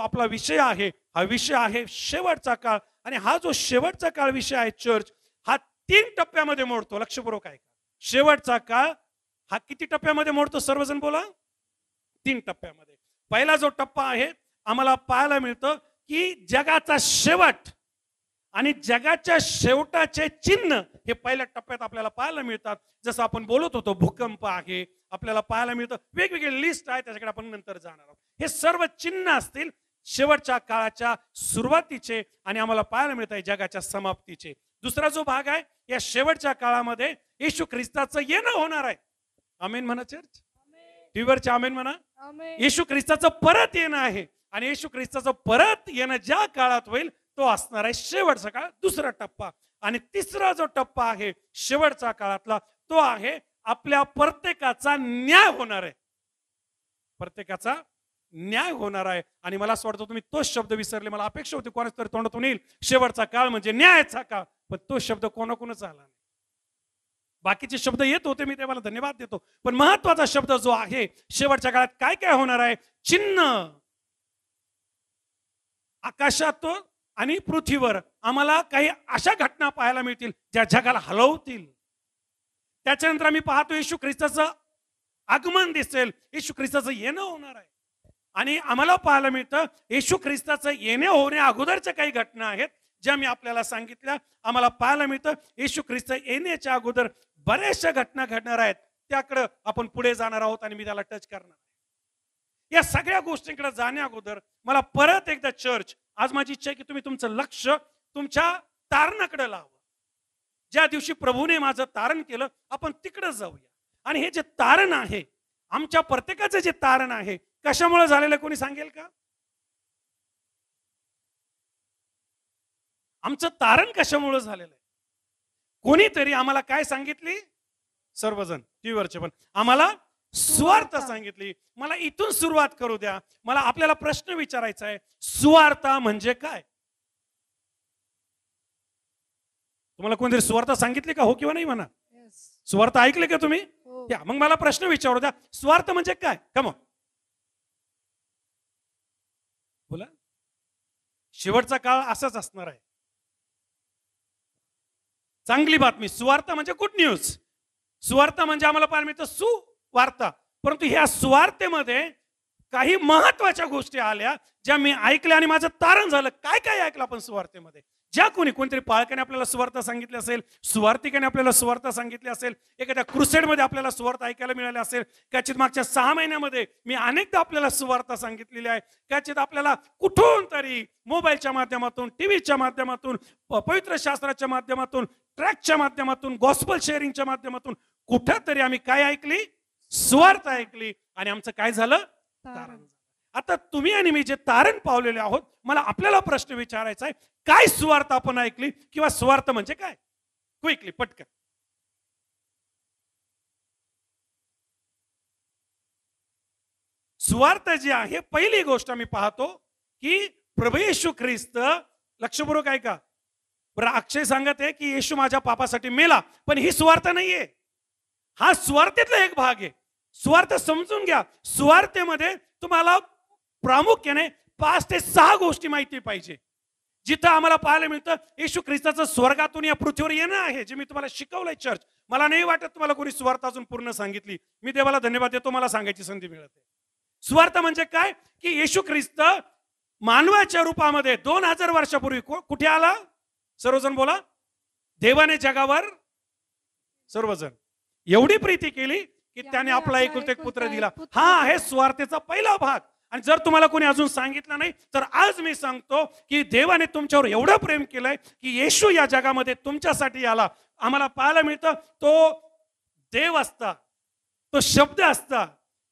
तो आपला विषय आहे. हा विषय आहे शेवटचा काळ. आणि हा जो शेवटचा काळ विषय आहे चर्च, हा 3 टप्प्यामध्ये मोडतो. लक्षपूर्वक आहे. शेवटचा काळ हा किती टप्प्यामध्ये मोडतो? सर्वजण बोला. 3 टप्प्यामध्ये. पहिला जो टप्पा आहे, आम्हाला पाहायला मिळतं की जगाचा शेवट आणि जगाच्या शेवटाचे चिन्ह हे पहिल्या टप्प्यात आपल्याला पाहायला मिळतात. जसं आपण बोलत होतो, भूकंप आहे, आपल्याला पाहायला मिळतं. वेगवेगळे लिस्ट आहे, त्याच्याकडे आपण नंतर जाणार आहोत. हे सर्व चिन्ह असतील शेवटच्या काळाच्या सुरुवातीचे आणि आम्हाला पाहायला मिळत आहे जगाच्या समाप्तीचे. दुसरा जो भाग आहे, या शेवटच्या काळामध्ये येशू ख्रिस्ताचं येणं होणार आहे. आमेन म्हणा चर्च. टीव्हीवरचे आमेन म्हणा. येशू ख्रिस्ताचं परत येणं आहे. आणि येशू ख्रिस्ताचं परत येणं ज्या काळात होईल तो असणार आहे शेवटचा काळ, दुसरा टप्पा. आणि तिसरा जो टप्पा आहे शेवटच्या काळातला, तो आहे आपल्या प्रत्येकाचा न्याय होणार आहे. प्रत्येकाचा न्याय होणार आहे. आणि मला असं वाटतं तुम्ही तोच शब्द विसरले. मला अपेक्षा होती कोणाच तरी तोंडातून येईल शेवटचा काळ म्हणजे न्यायाचा काळ, पण तो शब्द कोणाकोणच आला नाही. बाकीचे शब्द येत होते, मी देवाला धन्यवाद देतो. पण महत्वाचा शब्द जो आहे, शेवटच्या काळात काय काय होणार आहे, चिन्ह आकाशात आणि पृथ्वीवर आम्हाला काही अशा घटना पाहायला मिळतील ज्या जगाला हलवतील. त्याच्यानंतर आम्ही पाहतो येशू ख्रिस्ताचं आगमन दिसेल, येशू ख्रिस्ताचं येणं होणार आहे. आणि आम्हाला पाहायला मिळतं येशू ख्रिस्ताचं येणे होण्या अगोदरच्या काही घटना आहेत ज्या मी आपल्याला सांगितल्या. आम्हाला पाहायला मिळतं येशू ख्रिस्त येण्याच्या अगोदर बऱ्याचशा घटना घडणार आहेत. त्याकडे आपण पुढे जाणार आहोत आणि मी त्याला टच करणार. या सगळ्या गोष्टींकडे जाण्या अगोदर मला परत एकदा चर्च, आज माझी इच्छा आहे की तुम्ही तुमचं लक्ष तुमच्या तारणाकडे लावा. ज्या दिवशी प्रभूने माझं तारण केलं, आपण तिकडे जाऊया. आणि हे जे तारण आहे, आमच्या प्रत्येकाचं जे तारण आहे, कशामुळे झालेलं कोणी सांगेल का? आमचं तारण कशामुळे झालेलं आहे? कोणीतरी आम्हाला काय सांगितली? सर्वजण टीव्हीवरचे पण आम्हाला सुवार्थ सांगितली. मला इथून सुरुवात करू द्या. मला आपल्याला प्रश्न विचारायचा आहे, सुवार्ता म्हणजे काय? तुम्हाला कोणतरी सुवार्थ सांगितली का? हो किंवा नाही म्हणा. सुवार्थ ऐकले का तुम्ही? मग मला प्रश्न विचारू द्या, स्वार्थ म्हणजे काय? कम ऑन बोला. शेवटचा काळ असाच असणार आहे. चांगली बातमी, सुवार्थ म्हणजे गुड न्यूज. सुवार्थ म्हणजे आम्हाला पाहायला मिळतं सुवार्ता. परंतु ह्या सुवार्तेमध्ये काही महत्वाच्या गोष्टी आल्या ज्या मी ऐकल्या आणि माझं तारण झालं. काय काय ऐकलं आपण सुवार्तेमध्ये? ज्या कोणीतरी पाळकाने आपल्याला सुवार्थ सांगितले असेल, सुवार्तिकाने आपल्याला सुवार्थ सांगितले असेल, एखाद्या क्रुसेडमध्ये आपल्याला सुवार्थ ऐकायला मिळाले असेल, कदाचित मागच्या 6 महिन्यामध्ये मी अनेकदा आपल्याला सुवार्थ सांगितलेली आहे. कदाचित आपल्याला कुठून तरी मोबाईलच्या माध्यमातून, टीव्हीच्या माध्यमातून, पवित्र शास्त्राच्या माध्यमातून, ट्रॅकच्या माध्यमातून, गॉस्पल शेअरिंगच्या माध्यमातून कुठेतरी आम्ही काय ऐकली? सुवार्थ ऐकली. आणि आमचं काय झालं? तारण. आता तुम्ही आणि मी जे तारण पावलेले आहोत, मला आपल्याला प्रश्न विचारायचा आहे, काय सुवार्थ आपण ऐकली किंवा सुवार्थ म्हणजे काय? क्विकली, पटकन. सुवार्थ जी आहे, पहिली गोष्ट आम्ही पाहतो की प्रभू येशू ख्रिस्त, लक्षपूर्वक ऐका. अक्षय सांगत आहे की येशू माझ्या पापासाठी मेला, पण ही सुवार्थ नाहीये. हा सुवार्थेतला एक भाग आहे. सुवार्थ समजून घ्या. सुवार्थेमध्ये तुम्हाला प्रामुख्याने 5 ते 6 गोष्टी माहिती पाहिजे. जिथं आम्हाला पाहायला मिळतं येशू ख्रिस्ताचं स्वर्गातून या पृथ्वीवर येणं आहे, जे मी तुम्हाला शिकवलंय चर्च. मला नाही वाटत तुम्हाला कोणी सुवार्थ अजून पूर्ण सांगितली. मी देवाला धन्यवाद देतो, मला सांगायची संधी मिळते. सुवार्थ म्हणजे काय? की येशू ख्रिस्त मानवाच्या रूपामध्ये 2000 वर्षापूर्वी कुठे आला? सर्वजण बोला. देवाने जगावर सर्वजण एवढी प्रीती केली की त्याने आपला एकुलता एक पुत्र दिला. हा आहे सुवार्थेचा पहिला भाग. आणि जर तुम्हाला कोणी अजून सांगितलं नाही तर आज मी सांगतो की देवाने तुमच्यावर एवढं प्रेम केलंय की येशू या जगामध्ये तुमच्यासाठी आला. आम्हाला पाहायला मिळतं तो देव असता, तो शब्द असता,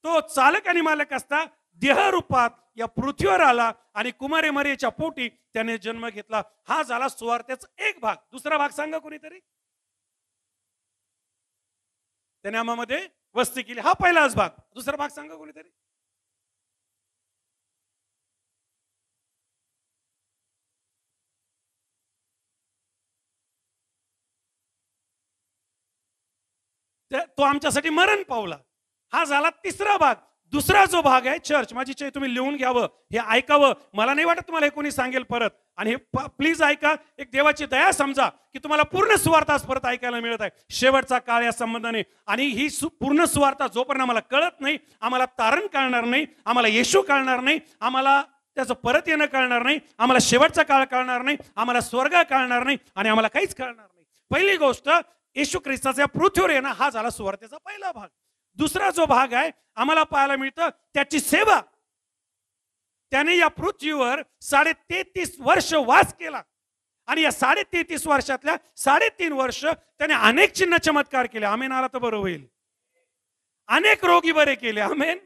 तो चालक आणि मालक असता, देहरूपात या पृथ्वीवर आला आणि कुमारी मरियेच्या पोटी त्याने जन्म घेतला. हा झाला सुवार्थेचा एक भाग. दुसरा भाग सांगा कोणीतरी. त्याने आम्हामध्ये वस्ती केली. हा पहिलाच भाग. दुसरा भाग सांगा कोणीतरी. तो आमच्यासाठी मरण पावला. हा झाला तिसरा भाग. दुसरा जो भाग आहे चर्च, माझी इच्छा आहे तुम्ही लिहून घ्यावं, हे ऐकावं. मला नाही वाटत तुम्हाला हे कोणी सांगेल परत. आणि हे प्लीज ऐका, एक देवाची दया समजा की तुम्हाला पूर्ण सुवार्थ आज परत ऐकायला मिळत आहे. शेवटचा काळ या संबंधाने. आणि ही पूर्ण सुवार्थ जोपर्यंत आम्हाला कळत नाही, आम्हाला तारण कळणार नाही, आम्हाला येशू कळणार नाही, आम्हाला त्याचं परत येणं कळणार नाही, आम्हाला शेवटचा काळ कळणार नाही, आम्हाला स्वर्ग कळणार नाही, आणि आम्हाला काहीच कळणार नाही. पहिली गोष्ट, येशू ख्रिस्ताच्या पृथ्वीवर येणं हा झाला सुवार्थेचा पहिला भाग. दुसरा जो भाग आहे आम्हाला पाहायला मिळतं त्याची सेवा. त्याने या पृथ्वीवर 33.5 वर्ष वास केला, आणि या 33.5 वर्षातल्या 3.5 वर्ष त्याने अनेक चिन्ह चमत्कार केले. आमेन आला तर बरं होईल. अनेक रोगी बरे केले. आमेन.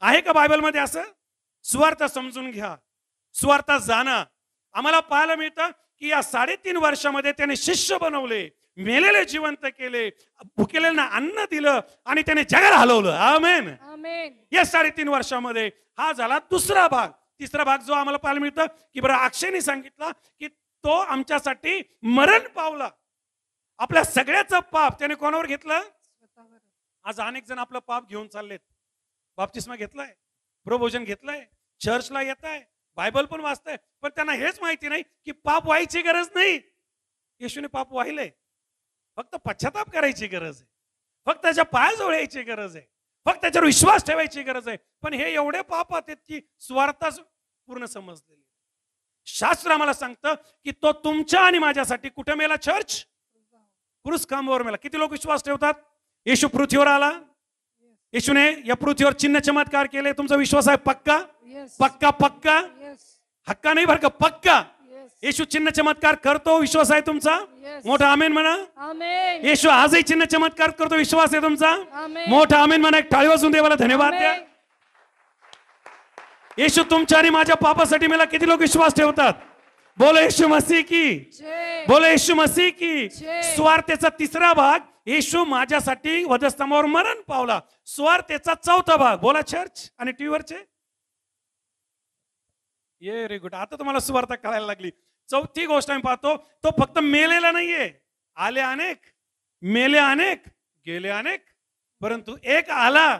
आहे का बायबलमध्ये असं? सुवार्थ समजून घ्या, सुवार्थ जाणा. आम्हाला पाहायला मिळतं की या 3.5 वर्षामध्ये त्याने शिष्य बनवले, मेलेले जिवंत केले, भुकेलेल्यांना अन्न दिलं, आणि त्याने जगाला हलवलं. आमेन. या 3.5 वर्षामध्ये हा झाला दुसरा भाग. तिसरा भाग जो आम्हाला पाहायला मिळतं की बरं, अक्षयने सांगितलं की तो आमच्यासाठी मरण पावला. आपल्या सगळ्याचं पाप त्याने कोणावर घेतलं? आज अनेक जण आपलं पाप घेऊन चाललेत. बाप्तिस्मा घेतलाय, प्रभोजन घेतलंय, चर्चला येत आहे, बायबल पण वाचताय, पण त्यांना हेच माहिती नाही की पाप व्हायची गरज नाही. येशूने पाप वाहिलंय, फक्त पश्चाताप करायची गरज आहे, फक्त त्याच्या पायाजवळ यायची गरज आहे, फक्त त्याच्यावर विश्वास ठेवायची गरज आहे. पण हे एवढे पाप आहेत की स्वार्थच पूर्ण समजलेले. शास्त्र आम्हाला सांगतं की तो तुमच्या आणि माझ्यासाठी कुठे मेला? चर्च, क्रूस खांबावर मेला. किती लोक विश्वास ठेवतात? येशू पृथ्वीवर आला, येशूने या पृथ्वीवर चिन्ह चमत्कार केले. तुमचा विश्वास आहे पक्का? पक्का पक्का, हक्का नाही बरं का, पक्का. येशू चिन्ह चमत्कार करतो, विश्वास आहे तुमचा? मोठा आमेन म्हणा. येशू आजही चिन्ह चमत्कार करतो, विश्वास आहे तुमचा? मोठा आमेन म्हणा. एक टाळी वाजून देवाला धन्यवाद द्या. येशू तुमच्या आणि माझ्या पापासाठी मेला. किती लोक विश्वास ठेवतात? बोलो येशू मसीह की, बोलो येशू मसीह की. स्वार्थेचा तिसरा भाग, येशू माझ्यासाठी वधस्तंभावर मरण पावला. स्वार्थेचा चौथा भाग, बोला चर्च आणि टीव्हीवरचे. ये रे गुड, आता तुम्हाला सुवार्थ कळायला लागली. चौथी गोष्ट आम्ही पाहतो, तो फक्त मेलेला नाहीये. आले अनेक, मेले अनेक, गेले अनेक, परंतु एक आला,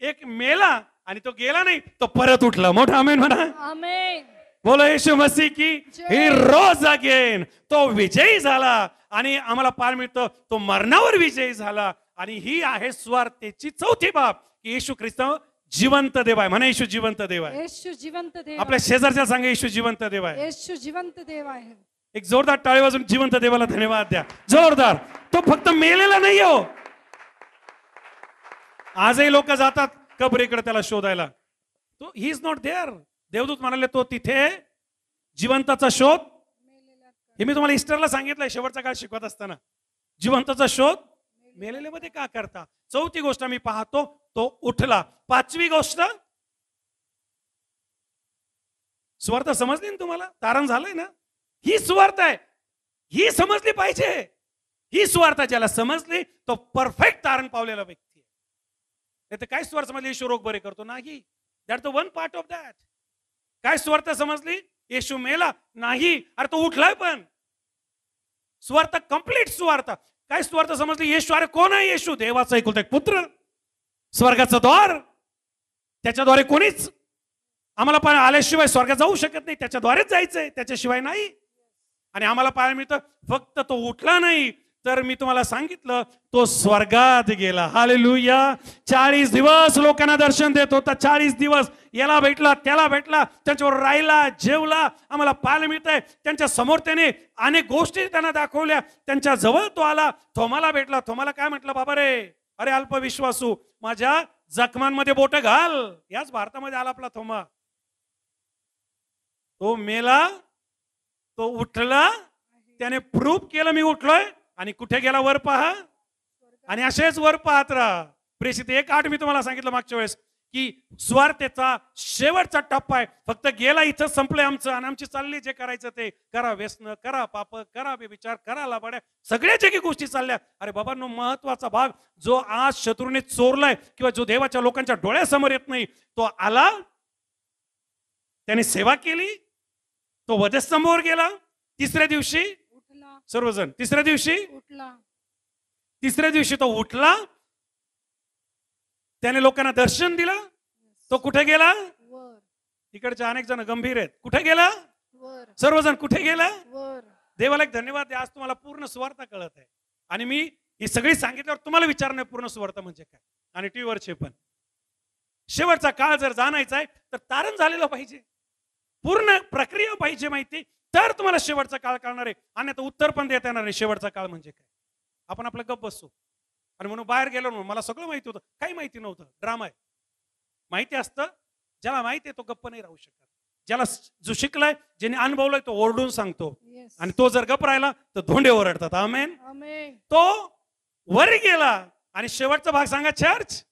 एक मेला, आणि तो गेला नाही, तो परत उठला. मोठा आमेन म्हणा. आमेन. बोलो येशू मसीह की. ही रोज अगेन तो विजयी झाला, आणि आम्हाला पाहायला मिळतं तो मरणावर विजयी झाला. आणि ही आहे स्वार्थेची चौथी बाब की येशू ख्रिस्त जिवंत देव आहे. म्हणा येशू जिवंत देव आहे. येशू जिवंत देव. आपल्या शेजारच्या सांगा येशू जिवंत देव आहे. येशू जिवंत देव आहे. एक जोरदार टाळी वाजून जिवंत देवाला धन्यवाद द्या. जोरदार. तो फक्त मेलेला नाही हो. आजही लोक जातात कबरीकडे त्याला शोधायला. तो ही इज नॉट देअर. देवदूत म्हणाले तो तिथे जिवंताचा शोध. हे मी तुम्हाला ईस्टरला सांगितलंय शेवटचा काळ शिकवत असताना. जिवंताचा शोध मेलेल्यामध्ये का करता? चौथी गोष्ट मी पाहतो तो उठला. पाचवी गोष्ट, स्वार्थ समजली ना तुम्हाला? तारण झालंय ना? ही स्वार्थ आहे, ही समजली पाहिजे. ही स्वार्थ ज्याला समजली तो परफेक्ट तारण पावलेला व्यक्ती आहे. नाही तर काय स्वार्थ समजली? येशू रोग बरे करतो नाही. That the one part of that. काय स्वार्थ समजली? येशू मेला नाही, अरे तो उठलाय. पण स्वार्थ कंप्लीट स्वार्थ. काय स्वार्थ समजली? येशू, अरे कोण आहे येशू? देवाचा एकुलता एक पुत्र, स्वर्गाचं द्वार, त्याच्याद्वारे कोणीच आम्हाला पाहायला आल्याशिवाय स्वर्गात जाऊ शकत नाही. त्याच्याद्वारेच जायचंय, त्याच्याशिवाय नाही. आणि आम्हाला पाहायला मिळतं फक्त तो उठला नाही, तर मी तुम्हाला सांगितलं तो स्वर्गात गेला. हालेलुया. 40 दिवस लोकांना दर्शन देत होता. 40 दिवस याला भेटला, त्याला भेटला, त्यांच्यावर राहिला, जेवला. आम्हाला पाहायला मिळतंय त्यांच्या समोर त्याने अनेक गोष्टी त्यांना दाखवल्या. त्यांच्या जवळ तो आला, थोमाला भेटला. थोमाला काय म्हटलं? बाबा रे, अरे अल्पविश्वासू, माझ्या जखमांमध्ये बोट घाल. याच भारतामध्ये आला आपला थोमा. तो मेला, तो उठला, त्याने प्रूफ केलं मी उठलोय. आणि कुठे गेला? वर पहा. आणि असेच वर पाहत राहा. प्रेषित 1:8 मी तुम्हाला सांगितलं मागच्या वेळेस की स्वार्थेचा शेवटचा टप्पा आहे. फक्त गेला, इथं संपलंय आमचं, आणि आमची चालली जे करायचं ते करा. व्यसन करा, पाप करा, बेविचार करा, लाबाड्या, सगळ्या जे काही गोष्टी चालल्या. अरे बाबांनो, महत्वाचा भाग जो आज शत्रूने चोरलाय किंवा जो देवाच्या लोकांच्या डोळ्यासमोर येत नाही, तो आला, त्याने सेवा केली, तो वधस्तंभावर गेला. तिसऱ्या दिवशी सर्वजण, तिसऱ्या दिवशी तो उठला, त्याने लोकांना दर्शन दिलं, तो कुठे गेला? वर इकडचे अनेक जण गंभीर आहेत. कुठे गेला? वर सर्वजण कुठे गेला? वर. देवाला एक धन्यवाद द्या, आज तुम्हाला पूर्ण सुवार्ता कळत आहे. आणि मी ही सगळी सांगितल्यावर तुम्हाला विचारणे पूर्ण सुवार्ता म्हणजे काय, आणि टीव्हीवरचे पण. शेवटचा काळ जर जाणायचा आहे तर तारण झालेलं पाहिजे, पूर्ण प्रक्रिया पाहिजे माहिती, तर तुम्हाला शेवटचा काळ कळणार आहे. आणि आता उत्तर पण देता येणार नाही शेवटचा काळ म्हणजे काय. आपण आपलं गप्प बसतो आणि म्हणून बाहेर गेलो म्हणून मला सगळं माहिती होतं, काही माहिती नव्हतं. ड्रामा आहे. माहिती असतं, ज्याला माहिती आहे तो गप्प नाही राहू शकत. ज्याला जो शिकलाय, ज्याने अनुभवलाय तो ओरडून सांगतो. Yes. आणि तो जर गप राहिला तर धोंडे ओरडतात. आमेन. आमेन. तो वर गेला. आणि शेवटचा भाग सांगा, चर्च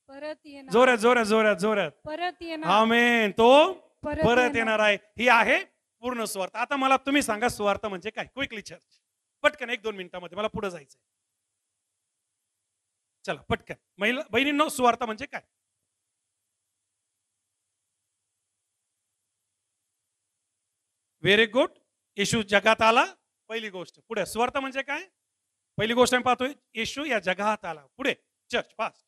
परत येणार. जोरात जोरात जोरात जोरात. परत येणार. आमेन. तो परत परत येणार आहे. ही आहे पूर्ण सुवार्ता. आता मला तुम्ही सांगा सुवार्ता म्हणजे काय, क्विकली चर्च, पटकन 1-2 मिनिटांमध्ये, मला पुढे जायचंय. चला पटकन. महिला बहिणींनो, सुवार्ता म्हणजे काय? Very good. येशू जगात आला, पहिली गोष्ट. पुढे सुवार्ता म्हणजे काय? पहिली गोष्ट आम्ही पाहतोय, येशू या जगात आला. पुढे चर्च, फास्ट.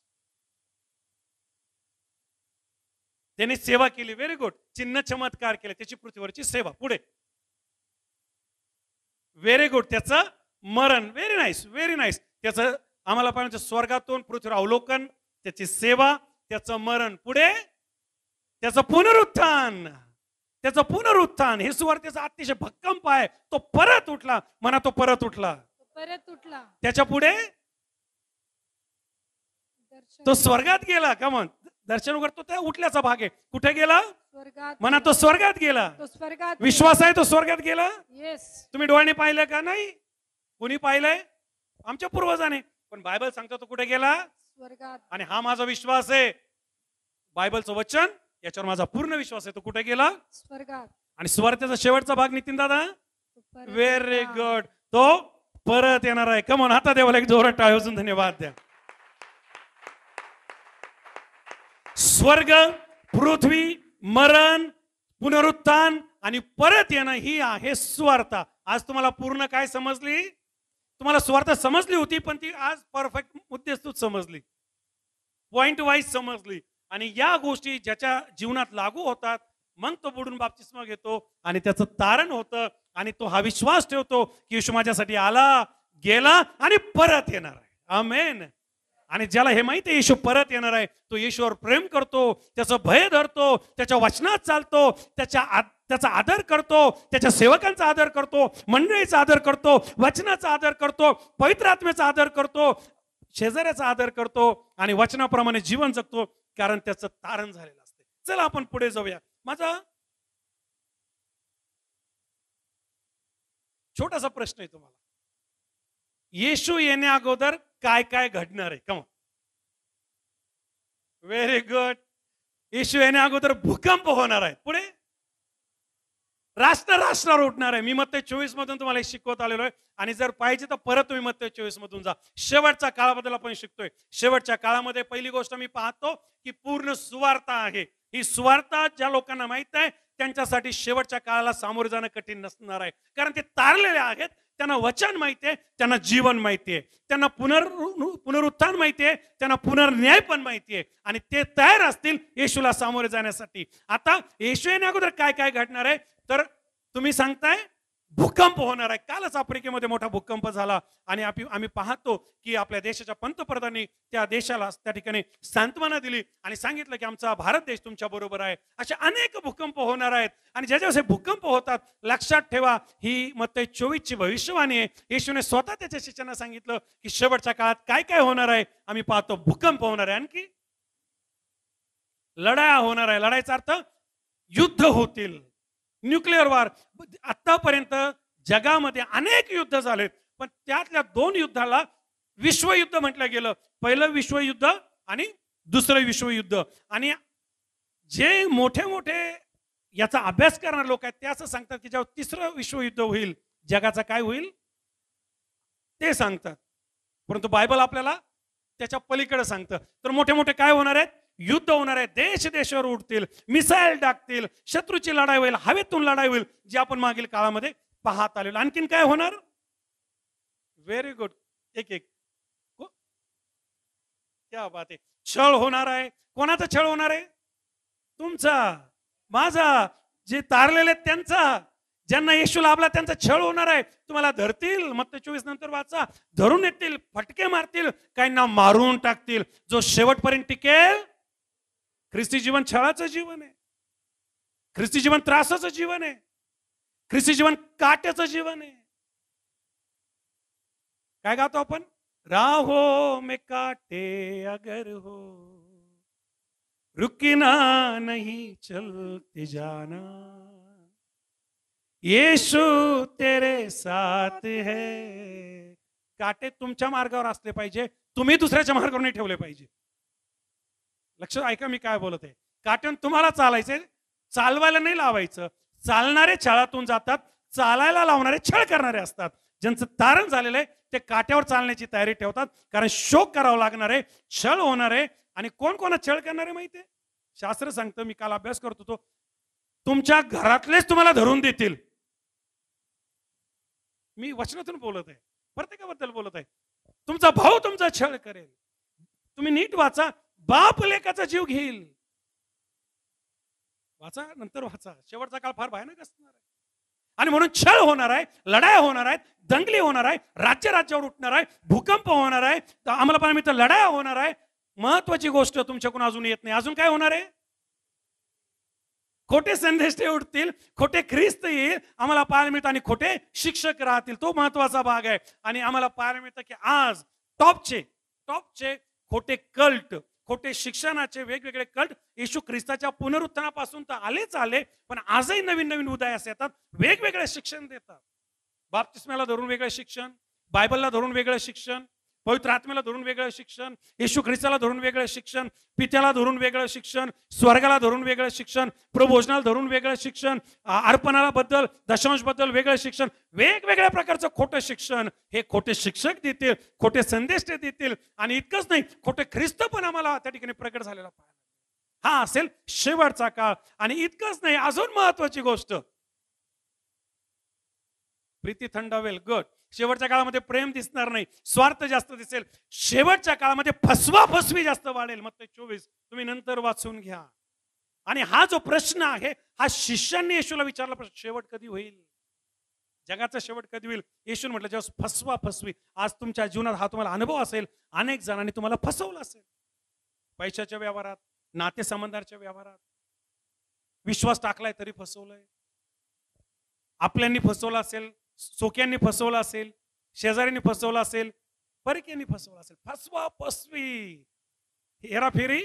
त्याने सेवा केली. Very good. चिन्ह चमत्कार केले, त्याची पृथ्वीवरची सेवा. पुढे व्हेरी गुड. त्याचं मरण. Very nice, very nice. त्याचं आम्हाला पाहिजे स्वर्गातून पृथ्वीवर अवलोकन, त्याची सेवा, त्याचं मरण. पुढे त्याचं पुनरुत्थान. त्याचं पुनरुत्थान हे सुवार्तेचा अतिशय भक्कम आहे. तो परत उठला. म्हणा, तो परत उठला. परत उठला. त्याच्या पुढे तो स्वर्गात गेला. का म्हण, दर्शन वगैरे तो त्या उठल्याचा भाग आहे. कुठे गेला? स्वर्गात. म्हणा, तो स्वर्गात गेला. तो स्वर्गात. विश्वास आहे तो स्वर्गात गेला. येस. तुम्ही डोळ्याने पाहिलं का? नाही. कोणी पाहिलंय? आमच्या पूर्वजाने. पण बायबल सांगतो तो कुठे गेला? स्वर्गात. आणि हा माझा विश्वास आहे, बायबलचं वचन, याच्यावर माझा पूर्ण विश्वास आहे. तो कुठे गेला? स्वर्गात. आणि सुवार्तेचा शेवटचा भाग, नितीन दादा, तो परत व्हेरी येणार. गुड. तो परत येणार आहे. कमोन, आता देवाला एक जोरात टाळ्या वाजवून धन्यवाद द्या. स्वर्ग, पृथ्वी, मरण, पुनरुत्थान आणि परत येणं, ही आहे सुवार्ता. आज तुम्हाला पूर्ण काय समजली? तुम्हाला सुवार्ता समजली होती, पण ती आज परफेक्ट मुद्देसूद समजली, पॉइंट वाईज समजली. आणि या गोष्टी ज्याच्या जीवनात लागू होतात, मग तो बुडून बाप्तिस्मा घेतो आणि त्याचं तारण होतं. आणि तो हा विश्वास ठेवतो की येशू माझ्यासाठी आला, गेला आणि परत येणार आहे. आमेन. आणि ज्याला हे माहिती आहे येशू परत येणार आहे, तो येशूवर प्रेम करतो, त्याचं भय धरतो, त्याच्या वचनात चालतो, त्याचा आदर करतो, त्याच्या सेवकांचा आदर करतो, मंडळीचा आदर करतो, वचनाचा आदर करतो, पवित्र आत्म्याचा आदर करतो, शेजाऱ्याचा आदर करतो आणि वचनाप्रमाणे जीवन जगतो, कारण त्याचं तारण झालेलं असते. चला आपण पुढे जाऊया. माझा छोटासा प्रश्न आहे तुम्हाला. येशू येण्या अगोदर काय काय घडणार आहे? कम. Very good. येशू येण्या अगोदर भूकंप होणार आहे. पुढे राष्ट्रावर उठणार आहे. मी मत्ते 24 मधून तुम्हाला शिकवत आलेलो आहे. आणि जर पाहिजे तर परत तुम्ही मत्ते 24 मधून जा. शेवटच्या काळाबद्दल आपण शिकतोय. शेवटच्या काळामध्ये पहिली गोष्ट मी पाहतो की पूर्ण सुवार्ता आहे. ही सुवार्ता ज्या लोकांना माहित आहे त्यांच्यासाठी शेवटच्या काळाला सामोरे जाणं कठीण नसणार आहे, कारण ते तारलेले आहेत. त्यांना वचन माहिती आहे, त्यांना जीवन माहिती आहे, त्यांना पुनरुत्थान माहिती आहे, त्यांना पुनर्न्याय पण माहिती आहे. आणि ते तयार असतील येशूला सामोरे जाण्यासाठी. आता येशू येण्या अगोदर काय काय घडणार आहे, तर तुम्ही सांगताय भूकंप होणार आहे. कालच आफ्रिकेमध्ये मोठा भूकंप झाला आणि आम्ही पाहतो की आपल्या देशाच्या पंतप्रधानांनी त्या देशाला त्या ठिकाणी सांत्वना दिली आणि सांगितलं की आमचा भारत देश तुमच्या बरोबर आहे. असे अनेक भूकंप होणार आहेत. आणि ज्या ज्या भूकंप होतात, लक्षात ठेवा, ही मत्ते 24 ची भविष्यवाणी आहे. येशूने स्वतः त्याच्या शिष्यांना सांगितलं की शेवटच्या काळात काय काय होणार आहे. आम्ही पाहतो भूकंप होणार आहे, आणखी लढाया होणार आहे. लढाईचा अर्थ युद्ध होतील, न्यूक्लिअर वॉर. आतापर्यंत जगामध्ये अनेक युद्ध झालेत, पण त्यातल्या 2 युद्धाला विश्वयुद्ध म्हटलं गेलं. पहिलं विश्वयुद्ध आणि दुसरं विश्वयुद्ध. आणि जे मोठे मोठे याचा अभ्यास करणारे लोक आहेत ते असं सांगतात की जेव्हा 3रं विश्वयुद्ध होईल, जगाचा काय होईल ते सांगतात. परंतु बायबल आपल्याला त्याच्या पलीकडे सांगतं. तर मोठे मोठे काय होणार आहेत? युद्ध होणार आहे. देश देशावर उठतील, मिसाईल टाकतील, शत्रूची लढाई होईल, हवेतून लढाई होईल, जे आपण मागील काळामध्ये पाहत आलेलो. आणखीन काय होणार? Very good. एक एक क्या बात आहे. छळ होणार आहे. कोणाचा छळ होणार आहे? तुमचा, माझा, जे तारलेले आहेत त्यांचा, ज्यांना येशू लाभला त्यांचा छळ होणार आहे. तुम्हाला धरतील, मत्ती 24 नंतर वाचा, धरून येतील, फटके मारतील, काहींना मारून टाकतील. जो शेवटपर्यंत टिकेल, ख्रिस्ती जीवन छळाचं जीवन आहे, ख्रिस्ती जीवन त्रासाचं जीवन आहे, ख्रिस्ती जीवन काट्याचं जीवन आहे. काय गातो आपण? राहो में काटे अगर हो, रुकना नहीं चलते जाना, यीशु तेरे साथ है. काटे तुमच्या मार्गावर असले पाहिजे, तुम्ही दुसऱ्याच्या मार्गावर नाही ठेवले पाहिजे. लक्ष ऐका मी काय बोलत आहे. काट्यान तुम्हाला चालायचे, चालवायला नाही लावायचं. चालणारे छळातून जातात, चालायला लावणारे छळ करणारे असतात. ज्यांचं तारण झालेलं आहे ते काट्यावर चालण्याची तयारी ठेवतात, कारण शोक करावं लागणार आहे, छळ होणार आहे. आणि कोण कोणा छळ करणारे माहितीये? शास्त्र सांगतं, मी काल अभ्यास करत होतो, तुमच्या घरातलेच तुम्हाला धरून देतील. मी वचनातून बोलत आहे, प्रत्येकाबद्दल बोलत आहे. तुमचा भाऊ तुमचा छळ करेल. तुम्ही नीट वाचा, बाप लेकाचा जीव घेईल. वाचा, नंतर वाचा. शेवटचा काळ फार भयानक असणार आहे. आणि म्हणून छळ होणार आहे, लढाया होणार आहेत, दंगली होणार आहे, राज्य राज्यावर उठणार आहे, भूकंप होणार आहे, आम्हाला पण मित्र लढाया होणार आहे. महत्वाची गोष्ट तुमच्याकडून अजून येत नाही. अजून काय होणार आहे? खोटे संदेश उठतील, खोटे ख्रिस्त येईल, आम्हाला पाहायला मिळतं, आणि खोटे शिक्षक राहतील. तो महत्वाचा भाग आहे. आणि आम्हाला पाहायला मिळतं की आज टॉपचे खोटे कल्ट, खोटे शिक्षणाचे वेगवेगळे कल्ट येशू ख्रिस्ताच्या पुनरुत्थानापासून तर आलेच आले, पण आजही नवीन नवीन उदयास येतात, वेगवेगळे शिक्षण देतात. बाप्तिस्म्याला धरून वेगळं शिक्षण, बायबलला धरून वेगळं शिक्षण, पवित्र आत्म्याला धरून वेगळं शिक्षण, येशू ख्रिस्ताला धरून वेगळं शिक्षण, पित्याला धरून वेगळं शिक्षण, स्वर्गाला धरून वेगळं शिक्षण, प्रभोजनाला धरून वेगळं शिक्षण, अर्पणाला बद्दल, दशांश बद्दल वेगळं शिक्षण, वेगवेगळ्या प्रकारचं खोटं शिक्षण हे खोटे शिक्षक देतील, खोटे संदेश ते देतील. आणि इतकंच नाही, खोटे ख्रिस्त पण आम्हाला त्या ठिकाणी प्रकट झालेला पाहायला. हा असेल शेवटचा काळ. आणि इतकंच नाही, अजून महत्वाची गोष्ट, प्रीती थंडावेल, गट. शेवटच्या काळामध्ये प्रेम दिसणार नाही, स्वार्थ जास्त दिसेल. शेवटच्या काळामध्ये फसवी जास्त वाढेल. मत्ती 24 तुम्ही नंतर वाचून घ्या. आणि हा जो प्रश्न आहे, हा शिष्यांनी येशूला विचारला, प्रश्न, शेवट कधी होईल? जगाचा शेवट कधी होईल? येशूने म्हटलं, जेव्हा फसवी. आज तुमच्या जीवनात हा तुम्हाला अनुभव असेल, अनेक जणांनी तुम्हाला फसवलं असेल. पैशाच्या व्यवहारात, नातेसंबंधाच्या व्यवहारात विश्वास टाकलाय तरी फसवलंय. आपल्यांनी फसवलं असेल, सोक्यांनी फसवलं असेल, शेजाऱ्यांनी फसवलं असेल, परक्यांनी फसवलं असेल. फसवी, हेराफेरी,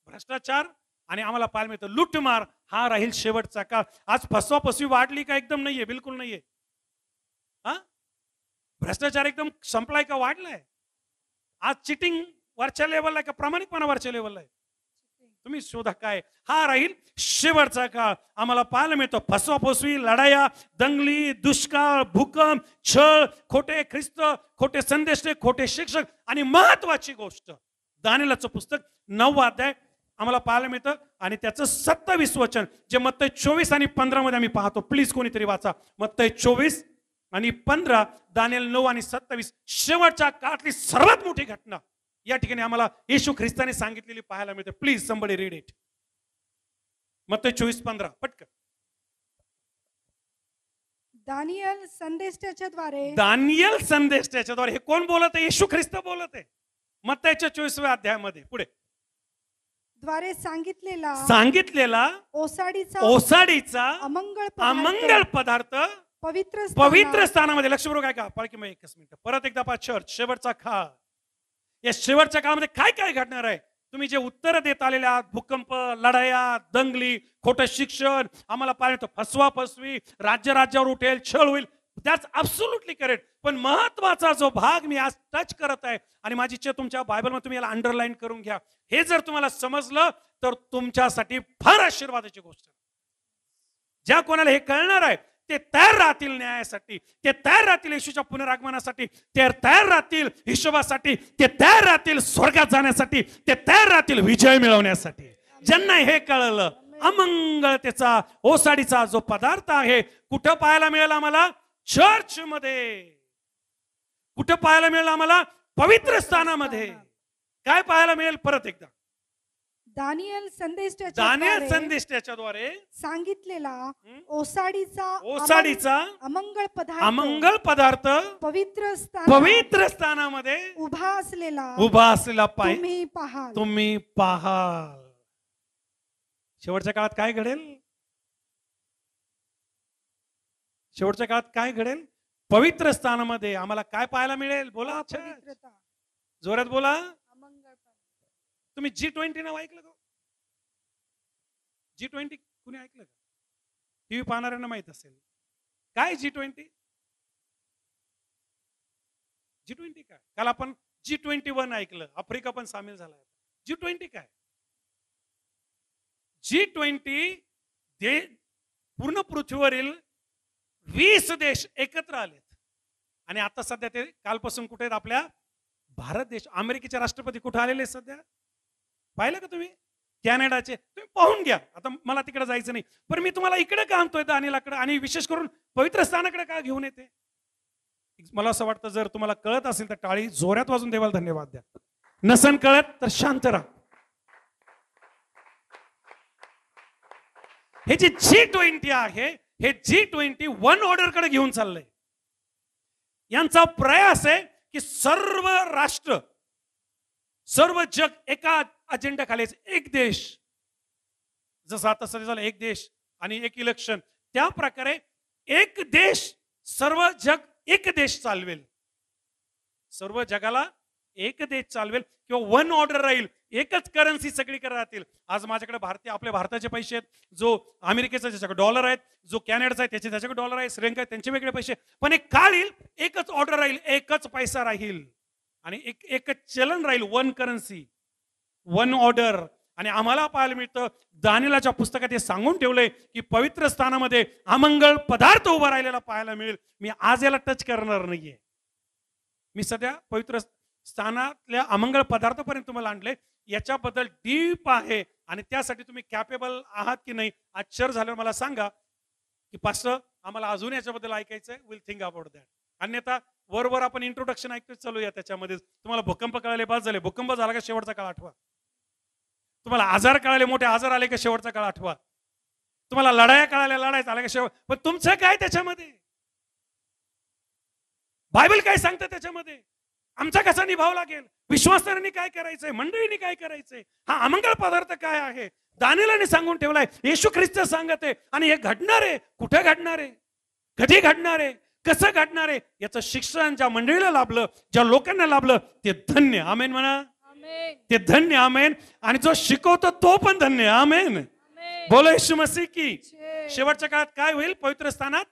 भ्रष्टाचार, आणि आम्हाला पाहायला मिळतं लूटमार. हा राहील शेवटचा काळ. आज फसवी वाढली का? एकदम नाहीये, बिलकुल नाहीये. भ्रष्टाचार एकदम संपलाय का वाढलाय? आज चिटिंग वरच्या लेवलला का प्रामाणिकपणा वरच्या लेवलला आहे? तुम्ही शोधा काय. हा राहील शेवटचा काळ. आम्हाला पाहायला मिळतो फसवी, लढाया, दंगली, दुष्काळ, भूकंप, छळ, खोटे ख्रिस्त, खोटे संदेश, खोटे शिक्षक. आणि महत्वाची गोष्ट, दानिएलचं पुस्तक 9 अध्याय आम्हाला पाहायला मिळतं, आणि त्याचं 27 वचन जे मत्ती 24 आणि 15 मध्ये आम्ही पाहतो. प्लीज कोणीतरी वाचा मत्ती 24 आणि 15, दानिएल 9 आणि 27. शेवटच्या काळातली सर्वात मोठी घटना या ठिकाणी आम्हाला येशू ख्रिस्ताने सांगितलेली पाहायला मिळते. Please somebody read it. मत्ती 24:15 पटकन. दानिएल संदेष्टाच्या द्वारे. हे कोण बोलत आहे? येशू ख्रिस्त बोलत आहे. मत्तीच्या 24व्या अध्यायामध्ये पुढे द्वारे सांगितलेला ओसाडीचा अमंगळ पदार्थ पवित्र स्थानामध्ये. लक्ष बरोबर काय का पळकी मग एकच मिनिट परत एकदा पहा. चर्च शेवटचा काळ. या शेवटच्या काळामध्ये काय काय घडणार आहे? तुम्ही जे उत्तर देत आलेले आहात, भूकंप, लढाया, दंगली, खोटं शिक्षण, आम्हाला पाहिजे फसवी, राज्य राज्यावर उठेल, छळ होईल, दॅट्स ॲब्सोल्युटली करेक्ट. पण महत्वाचा जो भाग मी आज टच करत आहे, आणि माझी इच्छा तुमच्या बायबलमध्ये तुम्ही याला अंडरलाईन करून घ्या. हे जर तुम्हाला समजलं तर तुमच्यासाठी फार आशीर्वादाची गोष्ट. ज्या कोणाला हे कळणार आहे ते तयार राहतील न्यायासाठी, ते तयार राहतील येशूच्या पुनरागमनासाठी, ते तयार राहतील हिशोबासाठी, ते तयार राहतील स्वर्गात जाण्यासाठी, ते तयार राहतील विजय मिळवण्यासाठी. ज्यांना हे कळलं, अमंगळतेचा ओसाडीचा जो पदार्थ आहे कुठं पाहायला मिळेल आम्हाला? चर्च मध्ये. कुठं पाहायला मिळेल आम्हाला? पवित्र स्थानामध्ये. काय पाहायला मिळेल? परत एकदा दानियल संदेष्टाच्याद्वारे सांगितलेला ओसाडीचा अमंगळ पदार्थ पवित्र स्थानामध्ये उभा असलेला पाय तुम्ही पाहाल. शेवटच्या काळात काय घडेल? शेवटच्या काळात काय घडेल? पवित्र स्थानामध्ये आम्हाला काय पाहायला मिळेल? बोला, जोरात बोला. तुम्ही G20 नाव ऐकलं का? G20 कुणी ऐकलं का? टीव्ही पाहणाऱ्यांना माहित असेल. काय G20? G20 काय? काल आपण G21 ऐकलं, आफ्रिका पण सामील झाला. G20 काय? G20 पूर्ण पृथ्वीवरील 20 देश एकत्र आलेत. आणि आता सध्या ते कालपासून कुठे आहेत? आपल्या भारत देश. अमेरिकेचे राष्ट्रपती कुठे आलेले सध्या? पाहिलं का तुम्ही? कॅनडाचे. तुम्ही पाहून घ्या. आता मला तिकडे जायचं नाही, पण मी तुम्हाला इकडे का आणतोय? दानिलाकडे आणि विशेष करून पवित्र स्थानाकडे का घेऊन येते? मला असं वाटतं जर तुम्हाला कळत असेल तर टाळी जोरात वाजून देवाला धन्यवाद द्या. नसन कळत तर शांत राहा. हे जे G20 आहे, हे G20 वन ऑर्डर कडे घेऊन चाललंय. यांचा प्रयास आहे की सर्व राष्ट्र, सर्व जग एका अजेंडा खाली, एक देश. जसं आता सध्या झालं एक देश आणि एक इलेक्शन, त्या प्रकारे एक देश, सर्व जग एक देश चालवेल. सर्व जगाला एक देश चालवेल किंवा वन ऑर्डर राहील. एकच करन्सी सगळीकडे राहतील. आज माझ्याकडे आपल्या भारताचे पैसे आहेत, जो अमेरिकेचा ज्याच्याकडे डॉलर आहेत, जो कॅनडाचा आहे त्याच्याकडे डॉलर आहे, श्रीलंका त्यांचे वेगळे पैसे. पण एक काळ येईल, एकच ऑर्डर राहील, एकच पैसा राहील आणि एकच चलन राहील. One currency, one order. आणि आम्हाला पाहायला मिळतं दानिएलच्या पुस्तकात हे सांगून ठेवलंय की पवित्र स्थानामध्ये अमंगळ पदार्थ उभा राहिलेला पाहायला मिळेल. मी आज याला टच करणार नाहीये. मी सध्या पवित्र स्थानातल्या अमंगळ पदार्थापर्यंत तुम्हाला आणले. याच्याबद्दल डीप आहे आणि त्यासाठी तुम्ही कॅपेबल आहात की नाही? आश्चर्य झाल्यावर मला सांगा की पास्टर आम्हाला अजून याच्याबद्दल ऐकायचंय. Will think about that. अन्यथा वर आपण इंट्रोडक्शन ऐकतोय, चालूया त्याच्यामध्ये. तुम्हाला भूकंप कळाले, बाद झाले. भूकंप झाला का शेवटचा काळ आठवा. तुम्हाला आजार कळाले, मोठे आजार आले का शेवटचा काळ आठवा. तुम्हाला लढाया कळाल्या, लढाई आल्या का शेवट. पण तुमचं काय त्याच्यामध्ये? बायबल काय सांगतं त्याच्यामध्ये? आमचा कसा निभाव लागेल? विश्वासाने काय करायचंय? मंडळीने काय करायचंय? हा अमंगळ पदार्थ काय आहे? दानिएलने सांगून ठेवलाय, येशू ख्रिस्त सांगत आहे. आणि हे घडणार आहे. कुठे घडणार आहे? कधी घडणार आहे? कसं घडणार आहे? याचं शिक्षण ज्या मंडळीला लाभलं, ज्या लोकांना लाभलं, ते धन्य. आमेन म्हणा. ते धन्य. आमेन. आणि जो शिकवतो तो पण धन्य. आमेन. बोलो येशू मसीह की. शेवटच्या काळात काय होईल? पवित्र स्थानात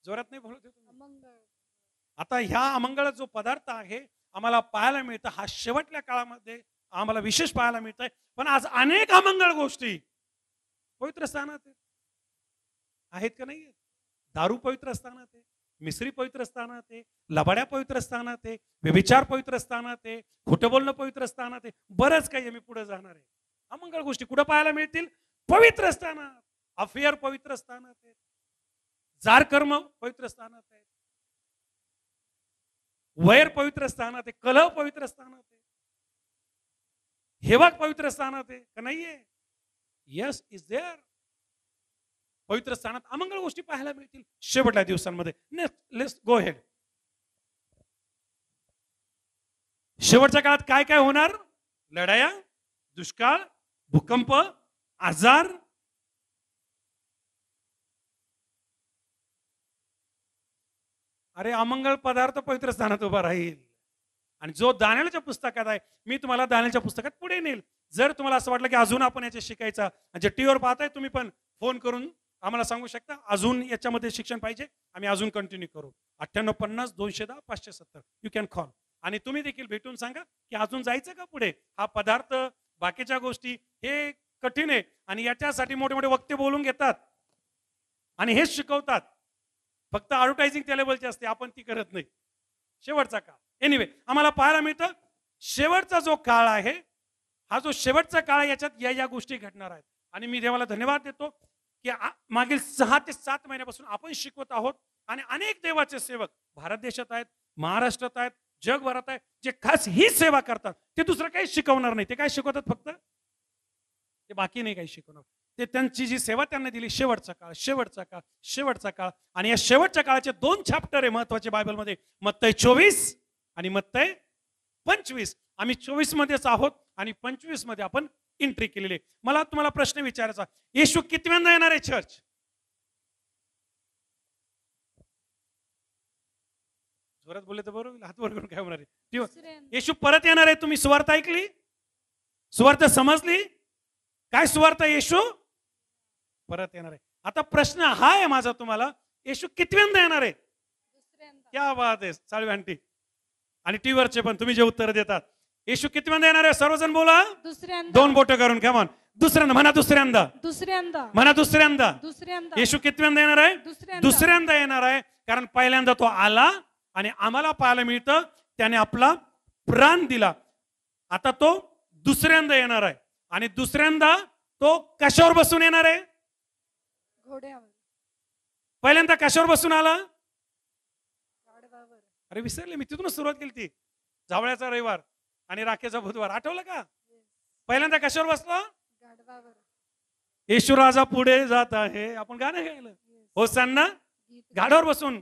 जोरात नाही बोलत. आता ह्या अमंगळ जो पदार्थ आहे आम्हाला पाहायला मिळतं, हा शेवटल्या काळामध्ये आम्हाला विशेष पाहायला मिळत आहे. पण आज अनेक अमंगळ गोष्टी पवित्र स्थानात आहेत का नाही? दारू पवित्र स्थानात आहे, मिसरी पवित्र स्थानात आहे, लबाड्या पवित्र स्थानात आहे, व्यभिचार पवित्र स्थानात आहे, खोटं बोलणं पवित्र स्थानात आहे. बरंच काही मी पुढे जाणार आहे. अमंगळ गोष्टी कुठं पाहायला मिळतील? पवित्र स्थानात. अफेअर पवित्र स्थानात आहे, जार कर्म पवित्र स्थानात आहे, वैर पवित्र स्थानात आहे, कलह पवित्र स्थानात आहे, हेवाक पवित्र स्थानात आहे का नाहीये? Yes, is there. पवित्र स्थानात अमंगळ गोष्टी पाहायला मिळतील शेवटच्या दिवसांमध्ये. Let's go ahead. शेवटच्या काळात काय काय होणार? लढाया, दुष्काळ, भूकंप, आजार. अरे अमंगळ पदार्थ पवित्र स्थानात उभा राहील. आणि जो दानिएलच्या पुस्तकात आहे, मी तुम्हाला दानिएलच्या पुस्तकात पुढे नेल. जर तुम्हाला असं वाटलं की अजून आपण याचे शिकायचा, जे टीव्हीवर पाहताय तुम्ही पण फोन करून आम्हाला सांगू शकता अजून याच्यामध्ये शिक्षण पाहिजे, आम्ही अजून कंटिन्यू करू. 9850-210-570 यू कॅन कॉल. आणि तुम्ही देखील भेटून सांगा की अजून जायचं का पुढे. हा पदार्थ, बाकीच्या गोष्टी हे कठीण आहे आणि याच्यासाठी मोठे मोठे वक्ते बोलून घेतात आणि हेच शिकवतात. फक्त ऍडव्हर्टायझिंग त्या लेवलची असते, आपण ती करत नाही. शेवटचा काळ. एनिवे आम्हाला पाहायला मिळतं शेवटचा जो काळ आहे, हा जो शेवटचा काळ आहे, याच्यात या गोष्टी घडणार आहेत. आणि मी देवाला धन्यवाद देतो की मागील 6 ते 7 महिन्यापासून आपण शिकवत आहोत. आणि अनेक देवाचे सेवक भारत देशात आहेत, महाराष्ट्रात आहेत, जगभरात आहेत, जे खास ही सेवा करतात. ते दुसरं काही शिकवणार नाही. ते काय शिकवतात फक्त, ते बाकी नाही काही शिकवणार. ते त्यांची जी सेवा त्यांना दिली, शेवटचा काळ, शेवटचा काळ, शेवटचा काळ. आणि या शेवटच्या काळाचे 2 चॅप्टर आहे महत्वाचे बायबलमध्ये, मत्तई 24 आणि मत्तई 25. आम्ही 24 मध्येच आहोत आणि 25 मध्ये आपण एंट्री केलेली आहे. मला तुम्हाला प्रश्न विचारायचा, येशू कितव्यांदा येणार आहे चर्च? जोरात बोलले तर बरोबर, हात वर करून काय होणार आहे? येशू परत येणार आहे. तुम्ही सुवार्थ ऐकली, सुवार्थ समजली? काय सुवार्थ? येशू परत येणार आहे. आता प्रश्न हा आहे माझा तुम्हाला, येशू कितव्यांदा येणार आहे? क्या बात आहे साळवे आंटी आणि टीव्हीवरचे पण, तुम्ही जे उत्तर देतात. येशू कितव्यांदा येणार आहे? सर्वजण बोला. दुसऱ्यांदा. 2 बोटं करून कमान. दुसऱ्यांदा म्हणा, दुसऱ्यांदा. दुसऱ्यांदा म्हणा, दुसऱ्यांदा. दुसऱ्यांदा. येशू कितव्यांदा येणार आहे? दुसऱ्यांदा येणार आहे. कारण पहिल्यांदा तो आला आणि आम्हाला पाहायला मिळतं त्याने आपला प्राण दिला. आता तो दुसऱ्यांदा येणार आहे आणि दुसऱ्यांदा तो कशावर बसून येणार आहे? घोड्यावर. पहिल्यांदा कशावर बसून आला? अरे विसरले मी, तिथूनच सुरुवात केली ती. जावळ्याचा रविवार आणि राखेचा बुधवार, आठवलं का? पहिल्यांदा कशावर बसला? येशू राजा पुढे जात आहे, आपण गाणं गायलं. होसांना गाढवावर बसून.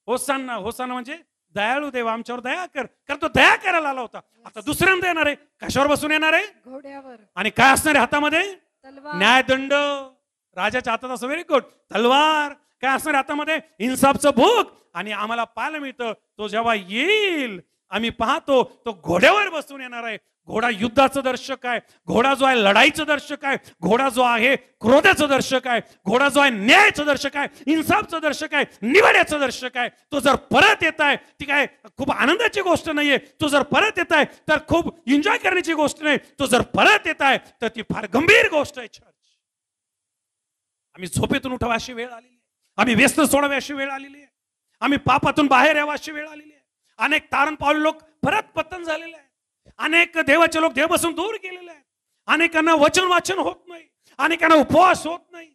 होसांना, होसांना म्हणजे दयाळू देव आमच्यावर दया कर, कारण तो दया करायला आला होता. आता दुसऱ्यांदा येणार आहे, कशावर बसून येणार आहे? घोड्यावर. आणि काय असणार आहे हातामध्ये? तलवार. न्यायदंड. राजाच्या हातात असं, व्हेरी गुड, तलवार. काय असणार हातामध्ये? इन्साफचं भोग. आणि आम्हाला पाहायला मिळतं तो जेव्हा येईल आम्ही पाहतो तो घोड्यावर बसून येणार आहे. घोडा युद्धाचं दर्शक आहे, घोडा जो आहे लढाईचं दर्शक आहे, घोडा जो आहे क्रोधाचं दर्शक आहे, घोडा जो आहे न्यायाचं दर्शक आहे, इन्साफचं दर्शक आहे, निवाड्याचं दर्शक आहे. तो जर परत येत आहे ती काय खूप आनंदाची गोष्ट नाहीये. तो जर परत येत आहे तर खूप एन्जॉय करण्याची गोष्ट नाही. तो जर परत येत आहे तर ती फार गंभीर गोष्ट आहे. चर्च, आम्ही झोपेतून उठावा अशी वेळ आलेली आहे, आम्ही व्यसन सोडावी अशी वेळ आलेली आहे, आम्ही पापातून बाहेर यावं अशी वेळ आलेली आहे. अनेक तारण पावले लोक परत पतन झालेले आहेत. अनेक देवाचे लोक देवापासून दूर गेलेले आहेत. अनेकांना वचन वाचन होत नाही, अनेकांना उपवास होत नाही,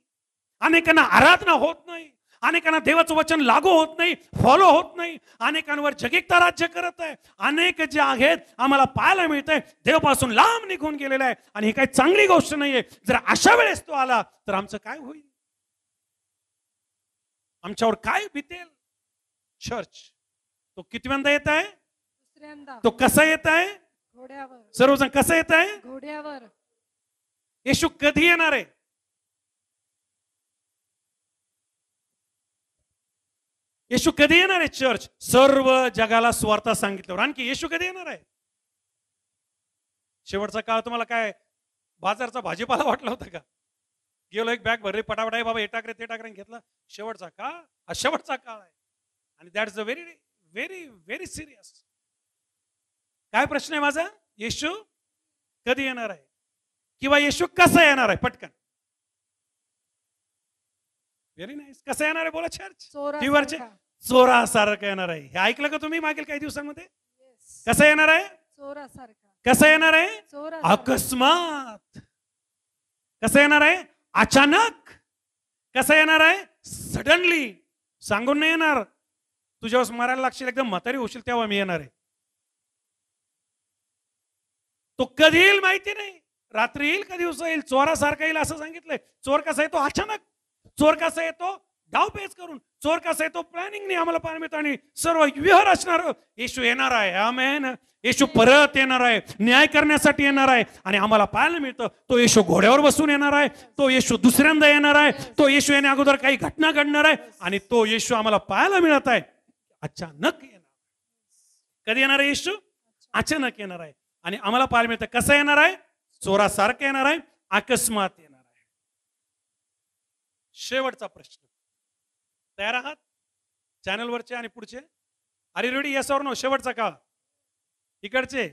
अनेकांना आराधना होत नाही, अनेकांना देवाचं वचन लागू होत नाही, फॉलो होत नाही, अनेकांवर जगिकता राज्य करत आहे. अनेक जे आहेत आम्हाला पाहायला मिळत आहे देवापासून लांब निघून गेलेला आहे. आणि ही काही चांगली गोष्ट नाहीये. जर अशा वेळेस तो आला तर आमचं काय होईल? आमच्यावर काय बितेल? चर्च, तो कितव्यांदा येत आहे? दुसऱ्यांदा. तो कसा येत आहे? घोड्यावर. सर्वजण कसं येत आहे? घोड्यावर. येशू कधी येणार आहे? येशू कधी येणार आहे? चर्च, सर्व जगाला सुवार्थ सांगितल्यावर. आणखी येशू कधी येणार आहे? शेवटचा काळ तुम्हाला काय बाजारचा भाजीपाला वाटला होता का? गेलो एक बॅग भरली पटापट आहे बाबा, हे टाकरे ते टाकरे घेतला. शेवटचा काळ हा शेवटचा काळ आहे. आणि that's a very very very serious. काय प्रश्न आहे माझा? येशू कधी येणार आहे किंवा येशू कसा येणार आहे? पटकन. Very nice. कसं येणार आहे बोला चर्च? टीव्हीवरचे चोरासारखं येणार आहे. हे ऐकलं का तुम्ही मागील काही दिवसांमध्ये? कसं येणार आहे? चोरासारखं. कसं येणार आहे? अकस्मात. कसं येणार आहे? अचानक. कसं येणार आहे? सडनली. सांगून नाही येणार. तू जेव्हा मरायला लागशील एकदम म्हातारी होशील तेव्हा मी येणार आहे. तो कधी येईल माहिती नाही, रात्री येईल का दिवसा येईल, चोरासारखा येईल असं सांगितलंय. चोर कसा येतो? अचानक. चोर कसा येतो? डावपेच करून. चोर कसा येतो? प्लॅनिंग नाही. आम्हाला पाहायला मिळतं. आणि सर्व व्यवहार असणार. येशू येणार आहे. आमेन. येशू परत येणार आहे, न्याय करण्यासाठी येणार आहे. आणि आम्हाला पाहायला मिळतं तो येशू घोड्यावर बसून येणार आहे. तो येशू दुसऱ्यांदा येणार आहे. तो येशू येण्या अगोदर काही घटना घडणार आहे. आणि तो येशू आम्हाला पाहायला मिळत आहे अचानक येणार. कधी येणार आहे येशू? अचानक येणार आहे. आणि आम्हाला पाहायला मिळतं कसं येणार आहे? चोरासारखं येणार आहे, अकस्मात येणार आहे. शेवटचा प्रश्न, तयार आहात? चॅनलवरचे आणि पुढचे are you ready? Yes or no? शेवटचा काळ, इकडचे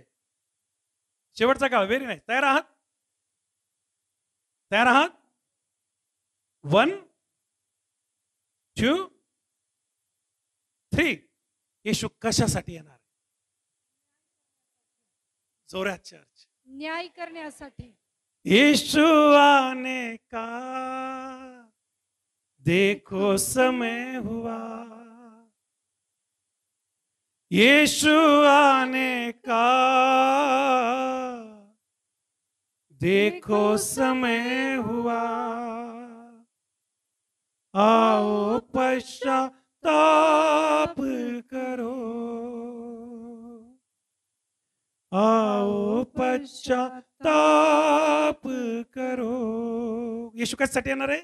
शेवटचा काळ. Very nice. तयार आहात? तयार आहात? 1 2 3. येशू कशासाठी येणार? जोरात चर्च. न्याय करण्यासाठी. यीशु आने का देखो समय हुआ, यीशु आने का देखो समय हुआ, आओ पश्चाताप करो, आओ पश्चाताप करो. येशू कशासाठी येणार आहे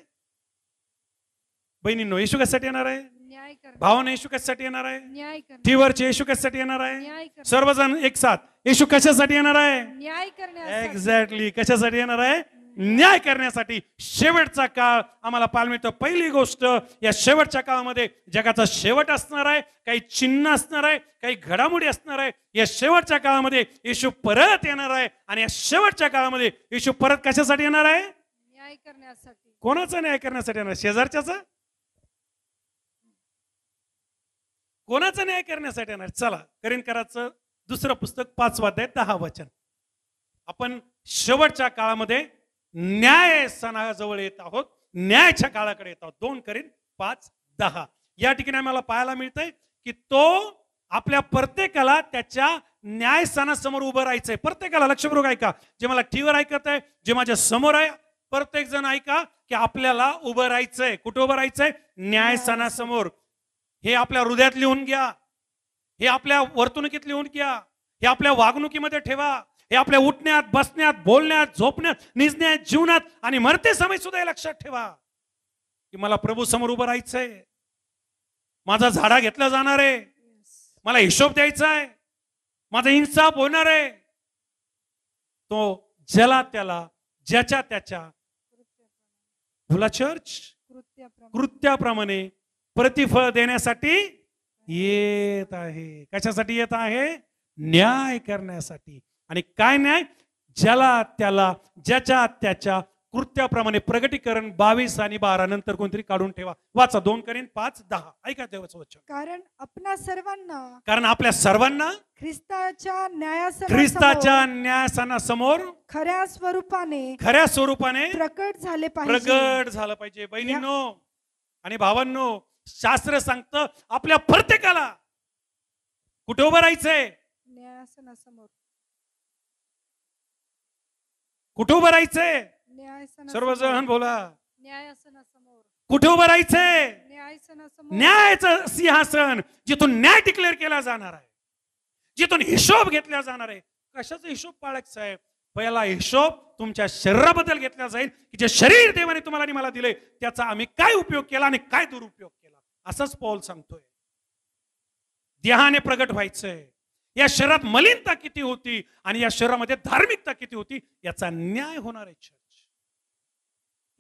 बहिणींनो? येशू कशासाठी येणार आहे? न्याय करण्यासाठी. भावाने येशू कशासाठी येणार आहे? न्याय करण्यासाठी. टीव्हीवरचे येशू कशासाठी येणार आहे? न्याय करण्यासाठी. सर्वजण एक साथ येशू कशासाठी येणार आहे? न्याय करण्यासाठी. एक्झॅक्टली कशासाठी येणार आहे? न्याय करण्यासाठी. शेवटचा काळ आम्हाला पाहायला मिळतं. पहिली गोष्ट, या शेवटच्या काळामध्ये जगाचा शेवट असणार आहे, काही चिन्ह असणार आहे, काही घडामोडी असणार आहे. या शेवटच्या काळामध्ये येशू परत येणार आहे. आणि या शेवटच्या काळामध्ये येशू परत कशासाठी येणार आहे? न्याय करण्यासाठी. कोणाचा न्याय करण्यासाठी येणार? शेजारच्याचा? कोणाचा न्याय करण्यासाठी येणार? चला, करीनकराचं दुसरं पुस्तक 5 अध्याय 10 वचन. आपण शेवटच्या काळामध्ये न्याय सणाजवळ येत आहोत, न्यायाच्या काळाकडे येत आहोत. 2 करीन 5:10 या ठिकाणी आम्हाला पाहायला मिळतंय की तो आपल्या प्रत्येकाला त्याच्या न्याय सणासमोर उभं राहायचंय. प्रत्येकाला, लक्षपूर्वक ऐका, जे मला टीव्हीवर ऐकत आहे, जे माझ्या समोर आहे, प्रत्येक जण ऐका की आपल्याला उभं राहायचंय. कुठं उभं राहायचंय? न्याय सणासमोर. हे आपल्या हृदयात लिहून घ्या, हे आपल्या वर्तणुकीत लिहून घ्या, हे आपल्या वागणुकीमध्ये ठेवा, हे आपल्या उठण्यात, बसण्यात, बोलण्यात, झोपण्यात, निजण्यात, जीवनात आणि मरते समय सुद्धा हे लक्षात ठेवा की मला प्रभू समोर उभं राहायचंय. माझा झाडा घेतला जाणार आहे, मला हिशोब द्यायचा आहे, माझा इन्साफ होणार आहे. तो ज्याला त्याला, ज्याच्या त्याच्या भुला चर्च कृत्याप्रमाणे प्रतिफळ देण्यासाठी येत आहे. कशासाठी येत आहे? न्याय करण्यासाठी. आणि काय न्याय? ज्याला त्याला, ज्याच्या त्याच्या कृत्याप्रमाणे. प्रगटीकरण 22 आणि 12 नंतर कोणतरी काढून ठेवा. वाचा 2 करीन 5:10. ऐका देवाचं वचन. कारण आपल्या सर्वांना ख्रिस्ताच्या न्यायासनासमोर खऱ्या स्वरूपाने प्रकट झालं पाहिजे. बहिणींनो आणि भावांनो, शास्त्र सांगतं आपल्या प्रत्येकाला कुठे उभं राहायचंय? न्यायासनासमोर. कुठे उभं राहायचंय? सर्वजण बोला. न्यायासनासमोर. कुठे उभं राहायचंय? न्यायासनासमोर. न्यायाचं सिंहासन, जिथून न्याय डिक्लेअर केला जाणार आहे, जिथून हिशोब घेतला जाणार आहे. कशाचा हिशोब पाळायचा आहे? पहिला हिशोब तुमच्या शरीराबद्दल घेतला जाईल की जे शरीर देवाने तुम्हाला आणि मला दिले त्याचा आम्ही काय उपयोग केला आणि काय दुरुपयोग केला. असंच पौल सांगतोय. देहाने प्रगट व्हायचंय. या शरीरात मलिनता किती होती आणि या शरीरामध्ये धार्मिकता किती होती याचा न्याय होणार आहे चर्च.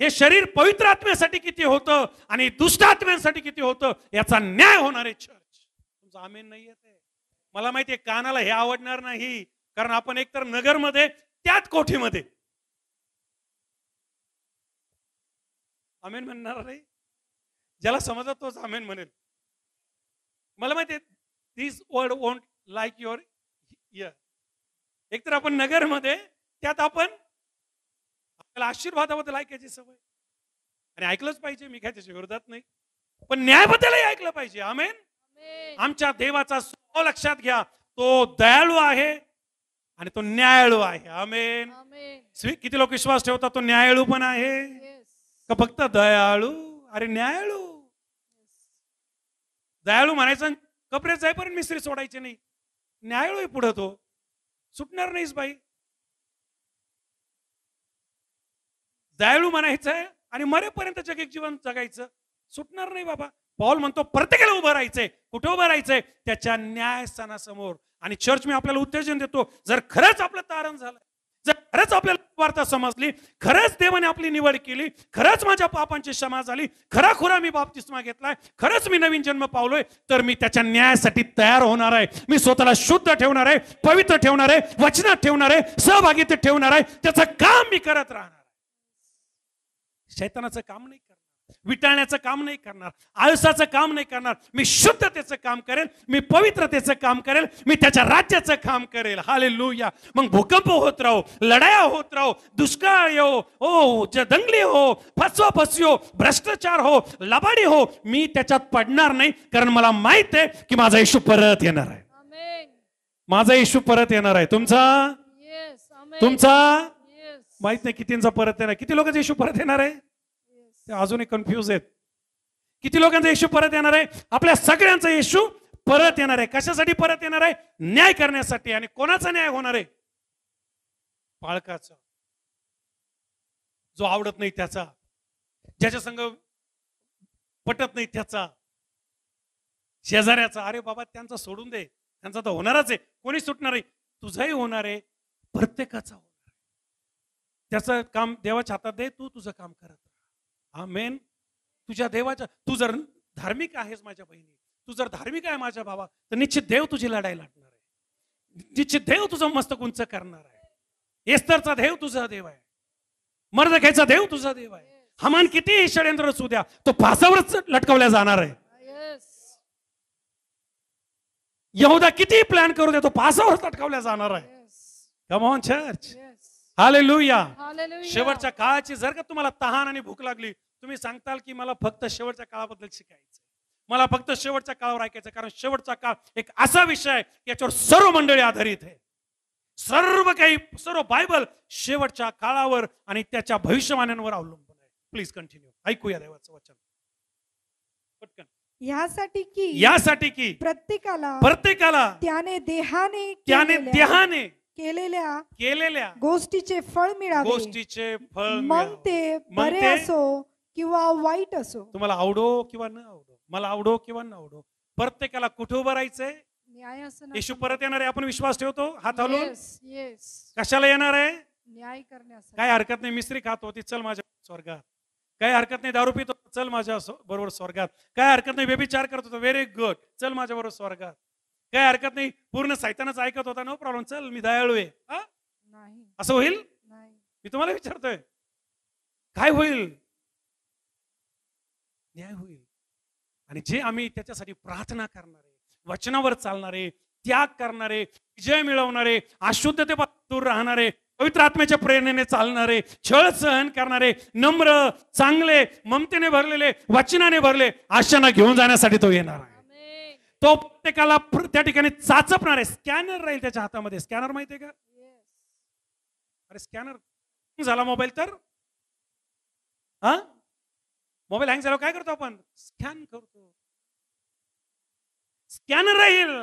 हे शरीर पवित्र आत्म्यासाठी किती होतं आणि दुष्ट आत्म्यांसाठी किती होतं याचा न्याय होणार आहे चर्च. तुमचं आमेन नाही येते? मला माहितीये कानाला हे आवडणार नाही, कारण आपण एकतर नगरमध्ये, त्यात कोठीमध्ये. आमेन म्हणणार नाही? ज्याला समजत तोच आमेन म्हणेल. मला माहितीये this word won't like your ear. एकतर आपण नगरमध्ये, त्यात आपण आपल्याला आशीर्वादाबद्दल ऐकायची सवय आणि ऐकलंच पाहिजे. मी काय त्याच्या विरोधात नाही, पण न्यायाबद्दलही ऐकलं पाहिजे. आमेन. आमच्या देवाचा स्वभाव लक्षात घ्या. तो दयाळू आहे आणि तो न्यायाळू आहे. आमेन. किती लोक विश्वास ठेवतात तो न्यायाळू पण आहे का फक्त दयाळू? अरे न्यायाळू. दयाळू म्हणायचं, कपडे जाईपर्यंत मिस्त्री सोडायचे नाही. न्यायाळू आहे पुढे, तो सुटणार नाहीस बाई. दयाळू म्हणायचंय आणि मरेपर्यंत जगिक जीवन जगायचं, सुटणार नाही बाबा. पौल म्हणतो प्रत्येकाला उभं राहायचंय. कुठे उभं राहायचंय? त्याच्या न्यायस्थानासमोर. आणि चर्च मी आपल्याला उत्तेजन देतो, जर खरंच आपलं तारण झालं, जर खरंच आपल्याला वार्ता समजली, खरंच देवाने आपली निवड केली, खरंच माझ्या पापांची क्षमा झाली, खरा मी बाप्तिस्मा घेतलाय, खरंच मी नवीन जन्म पावलोय, तर मी त्याच्या न्यायासाठी तयार होणार आहे. मी स्वतःला शुद्ध ठेवणार आहे, पवित्र ठेवणार आहे, वचनात ठेवणार आहे, सहभागितेत ठेवणार आहे. त्याचं काम मी करत राहणार. शैतानाचं काम नाही करणार, विटाळण्याचं काम नाही करणार, आळसाचं काम नाही करणार. मी शुद्धतेचं काम करेल, मी पवित्रतेचं काम करेल, मी त्याच्या राज्याचं काम करेल. हालेलुया. मग भूकंप होत राहो, लढाया होत राहो, दुष्काळ येऊ हो, दंगली हो, फसवी हो, भ्रष्टाचार हो, लबाडी हो, मी त्याच्यात पडणार नाही. कारण मला माहित आहे की माझा येशू परत येणार आहे. माझा येशू परत येणार आहे. तुमचा माहित नाही कितींचा परत येणार, किती लोकांचा येशू परत येणार आहे, ते अजूनही कन्फ्यूज आहेत. किती लोकांचा येशू परत येणार आहे? आपल्या सगळ्यांचा येशू परत येणार आहे. कशासाठी परत येणार आहे? न्याय करण्यासाठी. आणि कोणाचा न्याय होणार आहे? पाळकाचा, जो आवडत नाही त्याचा, ज्याच्या संग पटत नाही त्याचा, शेजाऱ्याचा. अरे बाबा त्यांचा सोडून दे, त्यांचा तर होणारच आहे, कोणी सुटणार आहे, तुझाही होणार आहे, प्रत्येकाचा होणार आहे. त्याचं काम देवाच्या हातात दे, तू तुझं काम करत राहा. आमेन. तुझ्या देवाच्या, तू जर धार्मिक आहेस माझ्या बहिणी, तू जर धार्मिक आहे माझ्या भावा, तर निश्चित देव तुझी लढाई लढणार आहे. निश्चित देव तुझं मस्तक उंच करणार आहे. एस्तरचा देव तुझा देव आहे, मर्दखायचा देव तुझा देव आहे. हमान कितीही षड्यंत्र असू द्या, तो फासावरच लटकवल्या जाणार आहे. यहूदा कितीही प्लॅन करू द्या, तो फासावरच लटकवल्या जाणार आहे. Come on church, hallelujah. शेवटच्या काळाची जर का तुम्हाला तहान आणि भूक लागली, तुम्ही सांगताल की मला फक्त शेवटच्या काळाबद्दल शिकायचं, मला फक्त शेवटच्या काळावर ऐकायचं. कारण शेवटचा काळ एक असा विषय आहे याच्यावर सर्व मंडळी आधारित आहे. सर्व काही, सर्व बायबल शेवटच्या काळावर आणि त्याच्या भविष्यवाण्यांवर अवलंबून आहे. Please continue. ऐकूया देवाचं वचन पटकन. यासाठी की प्रत्येकाला त्याने देहाने केलेल्या गोष्टीचे फळ मिळावे, मग ते बरे असो किंवा वाईट असो. तुम्हाला आवडो किंवा न आवडो, मला आवडो किंवा न आवडो, प्रत्येकाला कुठे उभं राहायचंय? येशू परत येणार आहे, आपण विश्वास ठेवतो हात हलवून. कशाला येणार आहे? न्याय करण्यासाठी. काय हरकत नाही मिस्त्री खात होती, चल माझ्या स्वर्गात. काय हरकत नाही दारू पितो, चल माझ्या बरोबर स्वर्गात. काय हरकत नाही व्यभिचार करत होतो, व्हेरी गुड, चल माझ्या बरोबर स्वर्गात. काय हरकत नाही पूर्ण सैतानाच ऐकत होता, नो प्रॉब्लेम, चल मी दयाळू आहे. असं होईल? मी तुम्हाला विचारतोय, काय होईल? न्याय होईल. आणि जे आम्ही त्याच्यासाठी प्रार्थना करणारे, वचनावर चालणारे, त्याग करणारे, विजय मिळवणारे, अशुद्धतेपासून दूर राहणारे, पवित्र आत्म्याच्या प्रेरणेने चालणारे, छळ सहन करणारे, नम्र, चांगले, ममतेने भरलेले, वचनाने भरले, आशांना घेऊन जाण्यासाठी तो येणार आहे. तो प्रत्येकाला त्या ठिकाणी चाचपणार आहे. स्कॅनर राहील त्याच्या हातामध्ये. स्कॅनर माहितीये का? अरे स्कॅनर झाला मोबाईल तर, हा मोबाईल हँग झाला काय करतो आपण? स्कॅन करतो. स्कॅनर राहील,